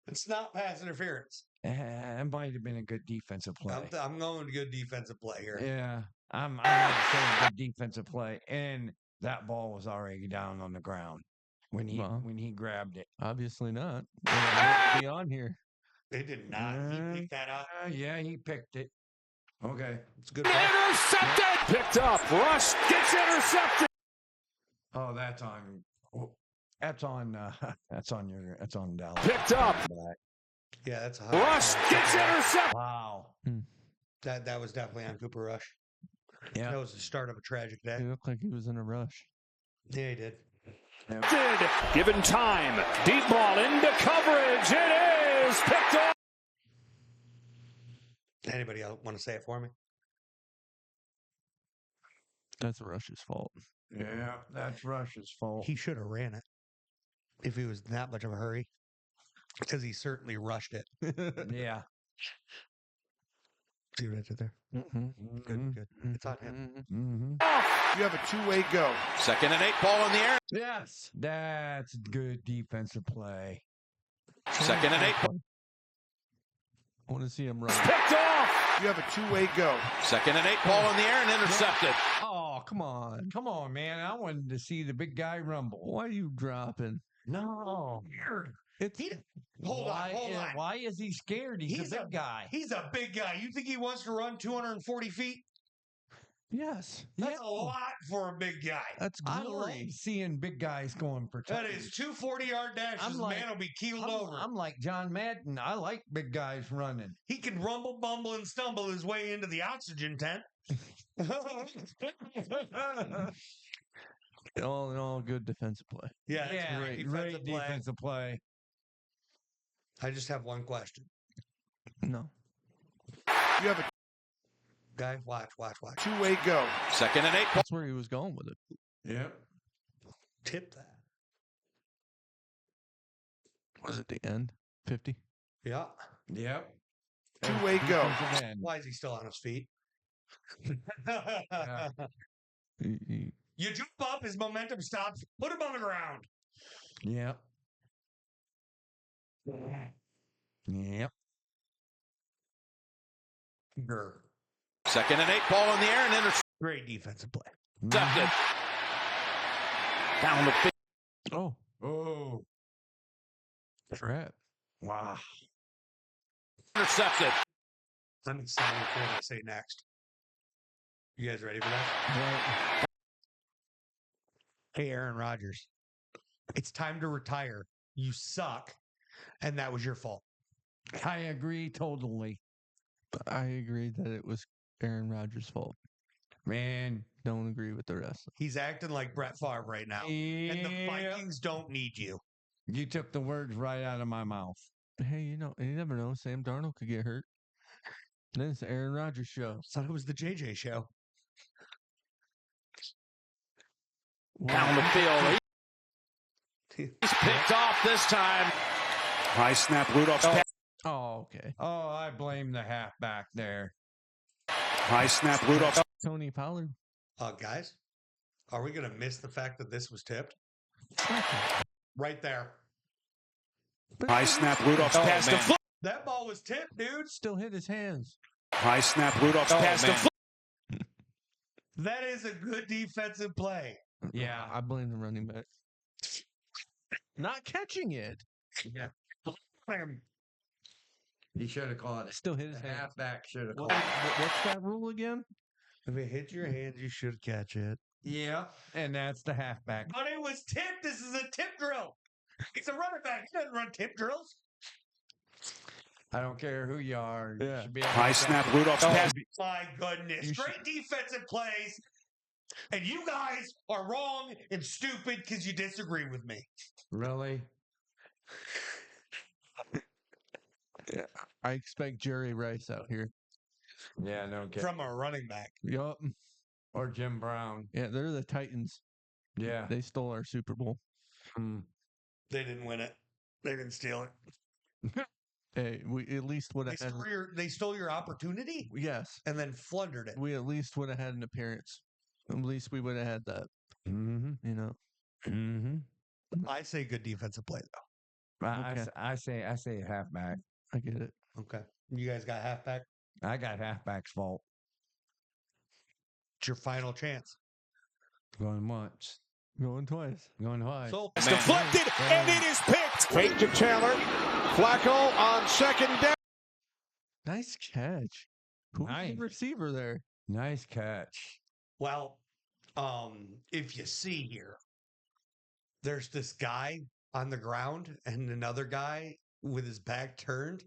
It's not pass interference. It might have been a good defensive play. I'm going to good defensive play here. Yeah, I'm saying good defensive play, and that ball was already down on the ground when he grabbed it. Obviously not. It be on here. It did not. He picked that up. Yeah, he picked it. Okay, it's good. Intercepted. Picked up. Rush gets intercepted. Oh, that's on Dallas. Picked up. Yeah, that's a Rush gets intercepted. Wow. That was definitely on Cooper Rush. Yeah. That was the start of a tragic day. He looked like he was in a rush. Yeah, he did. Given time. Deep ball into coverage. It is picked up. Anybody else want to say it for me? That's Rush's fault. Yeah, that's Rush's fault. He should have ran it if he was in that much of a hurry, because he certainly rushed it. Yeah. See what I did there? Good. It's on him. You have a two-way go. 2nd and 8, ball in the air. Yes, that's good defensive play. 2nd and 8. I want to see him run. Picked off. You have a two-way go. 2nd and 8, ball in the air and intercepted. Oh, come on. Come on, man. I wanted to see the big guy rumble. Why are you dropping? No. Hold on. Why is he scared? He's a big guy. He's a big guy. You think he wants to run 240 feet? Yes. That's a lot for a big guy. That's I love glory. seeing big guys going for That touchdowns. is 2 40-yard dashes. I'm The like- man will be keeled over. I'm like John Madden. I like big guys running. He can rumble, bumble, and stumble his way into the oxygen tent. All in all, good defensive play. Yeah, it's Yeah, great great play. defensive play. I just have one question. No. You have a Guy, watch. two-way go. 2nd and 8. That's where he was going with it. Yep. Tip that. Was it the end? 50? Yeah. Yep. Two-way go. Defensive end. Why is he still on his feet? You jump up, his momentum stops, put him on the ground. Yep. Yep. Grr. 2nd and 8. Ball in the air and intercepted. Great defensive play. Down the field. Oh, Oh. trap. Wow. Intercepted. I'm excited for what I say next. You guys ready for that? Right. Hey, Aaron Rodgers. It's time to retire. You suck. And that was your fault. I agree totally. I agree that it was Aaron Rodgers' fault. Man. Don't agree with the rest. He's acting like Brett Favre right now. And the Yeah. Vikings don't need you. You took the words right out of my mouth. Hey, you never know. Sam Darnold could get hurt. Then it's the Aaron Rodgers show. Thought it was the JJ show. Down the field. He's picked off this time. High snap. Rudolph's pass. Oh, okay. Oh, I blame the halfback there. High snap. Rudolph's. Tony Pollard. Guys, are we going to miss the fact that this was tipped? Right there. High snap. Rudolph's pass to Floyd. That ball was tipped, dude. Still hit his hands. High snap. Rudolph's pass to Floyd. That is a good defensive play. Yeah. I blame the running back. Not catching it. Yeah. He should have caught it. Still hit The his hands. halfback should have Well, caught it. What's that rule again? If it hits your hands, you should catch it. Yeah. And that's the halfback. But it was tipped. This is a tip drill. It's a running back. He doesn't run tip drills. I don't care who you are. You Yeah. should be able High to snap. catch it. Rudolph's pass. My goodness. You Great defensive plays. And you guys are wrong and stupid because you disagree with me. Really? I expect Jerry Rice out here. Yeah, no kidding. From a running back. Yup. Or Jim Brown. Yeah, they're the Titans. Yeah. They stole our Super Bowl. Mm. They didn't win it. They didn't steal it. Hey, we at least would have had. They stole your opportunity Yes, and then flundered it. we at least would have had an appearance. At least we would have had that. Mm-hmm. You know. Mm-hmm. I say good defensive play, though. Okay. I say halfback. I get it. Okay. You guys got halfback? I got halfback's fault. It's your final chance. Going once. Going twice. Going twice. So It's deflected, and it is picked. Fake to Taylor. Flacco on 2nd down. Nice catch. Who's Nice. the receiver there? Nice catch. well, if you see here, there's this guy on the ground and another guy with his back turned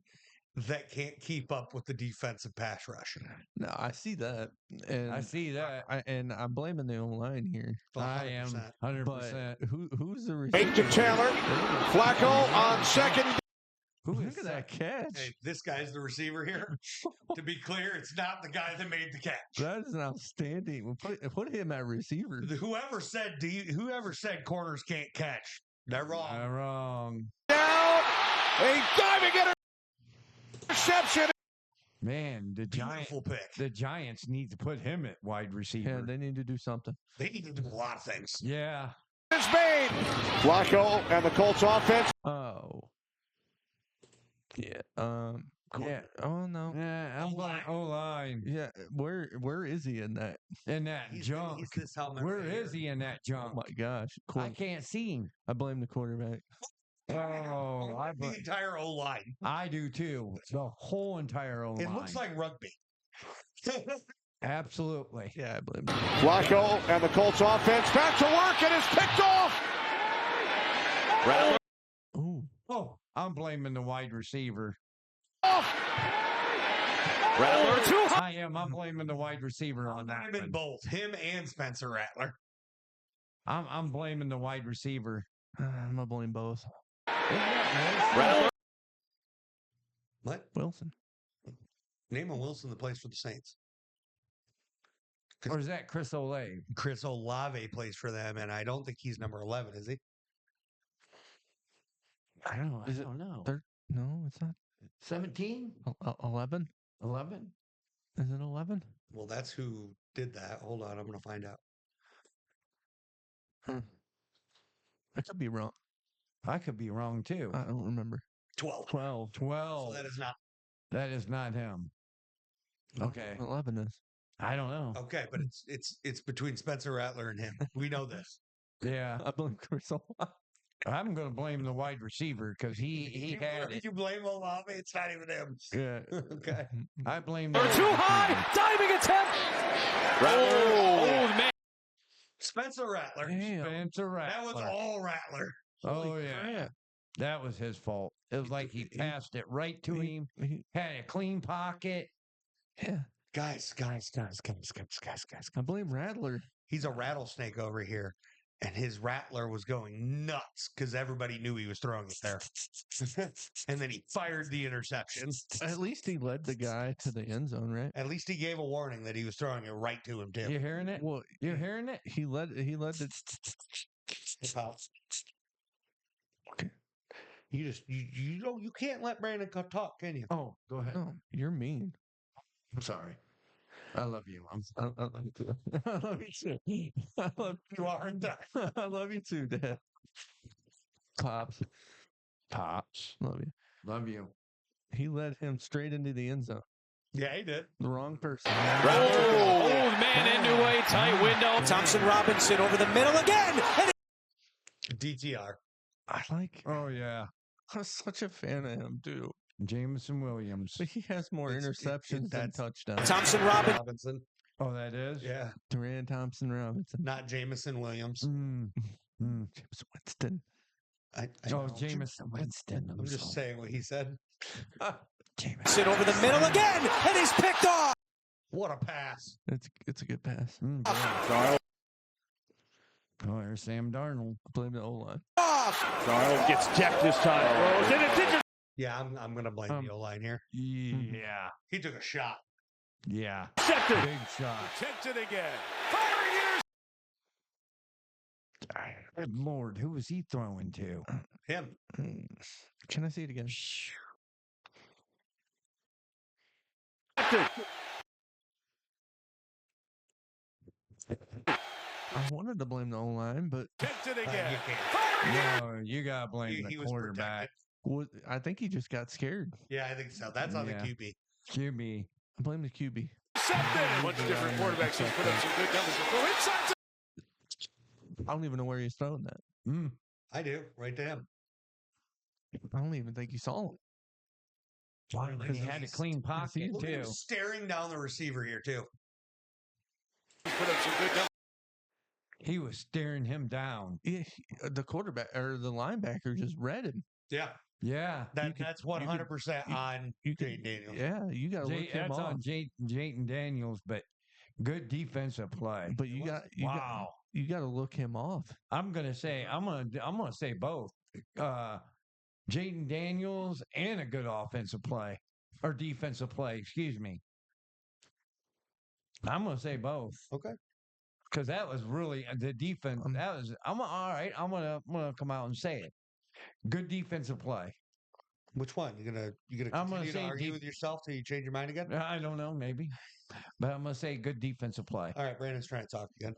that can't keep up with the defensive pass rush. No, I see that, and I see that. I'm blaming the O line here. I am 100%. 100%. But Who's the receiver? Fake to Taylor. Flacco on 2nd. Look at that catch. Hey, this guy's the receiver here. To be clear, it's not the guy that made the catch. That is an outstanding. We'll put him at receiver. Whoever said corners can't catch, they're wrong. wrong. Down. A diving interception. Man, Beautiful pick. the Giants need to put him at wide Yeah, receiver. they need to do something. They need to do a lot of things. Yeah. Is made. Flacco and the Colts offense. Oh. Yeah. Yeah. Oh no. Yeah, I'm going O-line. Yeah. Where is he in that? In that He's junk. this helmet Where right is here. he in that Oh junk? my gosh. I can't see him. I blame the quarterback. Oh, The entire O line. I do too. The whole entire O-line. It looks like rugby. Absolutely. Yeah, I blame him. Flacco and the Colts offense back to work and is picked off. Rattler Ooh. Oh, I'm blaming the wide receiver. Rattler too high. I am. I'm blaming the wide receiver on that. Blaming one. both him and Spencer Rattler. I'm blaming the wide receiver. I'm gonna blame both. Rattler. What? Wilson. Name a Wilson that plays for the Saints. Or is that Chris Olave? Chris Olave plays for them, and I don't think he's number 11, is he? I don't know. Is it know. No, it's not. 17? 11? 11? Is it 11? Well, that's who did that. Hold on, I'm going to find out. I could be wrong. I could be wrong too. I don't remember. 12. 12. 12. So that is not. That is not him. Okay. 11 is. I don't know. Okay, but it's between Spencer Rattler and him. We know this. Yeah. I blame Chris Olave. I'm going to blame the wide receiver because he had it. You blame Olave, it's not even him. Yeah. Okay. I blame the Too wide high. Diving attempt. Rattler. Oh, man. Spencer Rattler. Damn. Spencer That was Rattler. all Rattler. Oh, Holy yeah. crap. That was his fault. It was like he passed it right to him, had a clean pocket. Yeah. Guys. I blame Rattler. He's a rattlesnake over here. And his Rattler was going nuts because everybody knew he was throwing it there. And then he fired the interception. At least he led the guy to the end zone, right? At least he gave a warning that he was throwing it right to him, too. You hearing it? Well, You're hearing it? he led the Okay. You can't let Brandon talk, can you? Oh, go ahead. No, you're mean. I'm sorry. I love you. I love you too. I love you too. I love you, aren't I? I love you too, Dad. Pops. Love you. Love you. He led him straight into the end zone. Yeah, he did. The wrong person. Oh, man into a tight window. Thompson Robinson over the middle again. DTR. I like. Oh, yeah. I'm such a fan of him, too. Jameson Williams. But he has more interceptions than touchdowns. Thompson Robinson. Oh, that is? Yeah. Durant Thompson Robinson. Not Jameson Williams. Mm. Mm. James Winston. I Oh, know. Jameson Winston. I'm just saying what he said. Jameson over the middle again, and he's picked off. What a pass. It's a good pass. Charles. Oh, there's Sam Darnold. I blame the O-line. Charles gets decked this time. Throws in a Yeah, I'm going to blame the O-line here. Yeah. He took a shot. Yeah. intercepted. Big shot. Attempted again. Firing Good Lord, who was he throwing to? Him. Can I see it again? I wanted to blame the O-line, but Attempted You again. can't. No, you got to blame He the was quarterback. I think he just got scared. Yeah, I think so. That's on Yeah. the QB. QB. I blame the QB. Intercepted. Much different quarterbacks have put up some good numbers. Throw inside. I don't even know where he's throwing that. Mm. I do. Right to him. I don't even think he saw him. He had a clean pocket, Look at him too. staring down the receiver here, too. Put up some good numbers. He was staring him down. Yeah, the quarterback or the linebacker just read him. Yeah. Yeah. That's 100% on You Jay Daniels. Yeah, you got to look him That's off. on Jayton Daniels, but good defensive play. But you got to look him off. I'm gonna say both. Jayden Daniels and a good offensive play or defensive play. Excuse me. I'm gonna say both. Okay. Because that was really the defense. That was. I'm all right. I'm gonna come out and say it. Good defensive play. Which one? You gonna I'm gonna continue to say argue with yourself till you change your mind again? I don't know, maybe, but I'm gonna say good defensive play. All right, Brandon's trying to talk again.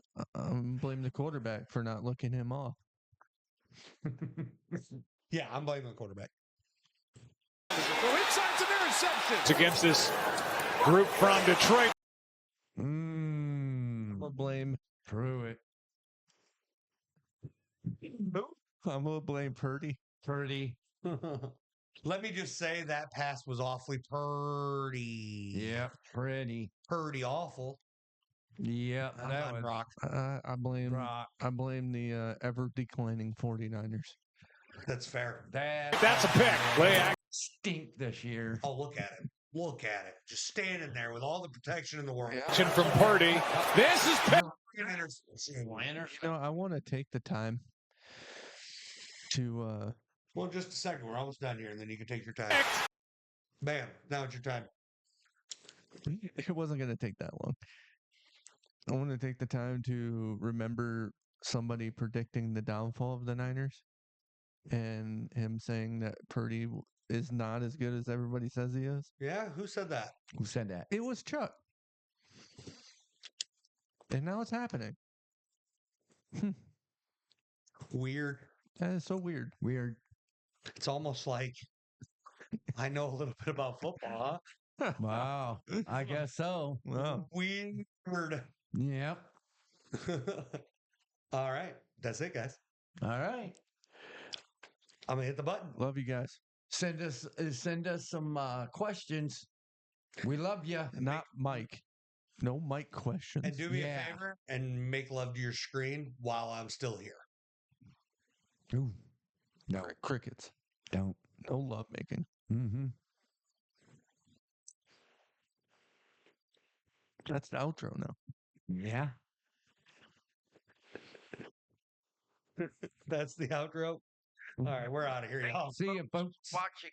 Blame the quarterback for not looking him off. Yeah, I'm blaming the quarterback. Throw inside some interceptions against this group from Detroit. I'm gonna blame Pruitt. I'm gonna blame Purdy. Purdy. Let me just say that pass was awfully pretty. Yeah, pretty. Pretty awful. Yeah, I'm that on was Rock. I blame rock. the ever declining 49ers. That's fair. That's a pick. Play action. Stink this year. Oh, look at it. Look at it. Just standing there with all the protection in the world. From Purdy. This is pick. You know, I want to take the time to Well, just a second. We're almost done here, and then you can take your time. Bam. Now it's your time. it wasn't going to take that long. I want to take the time to remember somebody predicting the downfall of the Niners and him saying that Purdy is not as good as everybody says he is. Yeah, who said that? Who said that? It was Chuck. And now it's happening. Weird. That is so weird. Weird. It's almost like I know a little bit about football, huh? Wow. I guess so. Wow. Weird. Yep. All right. That's it, guys. All right. I'm going to hit the button. Love you guys. Send us some questions. We love you. Not Mike. No Mike questions. And do me Yeah. a favor and make love to your screen while I'm still here. Ooh. No, Crickets. don't. No love making. Mm-hmm. That's the outro now. Yeah. That's the outro. All right, we're out of here, y'all. See you, folks. Watching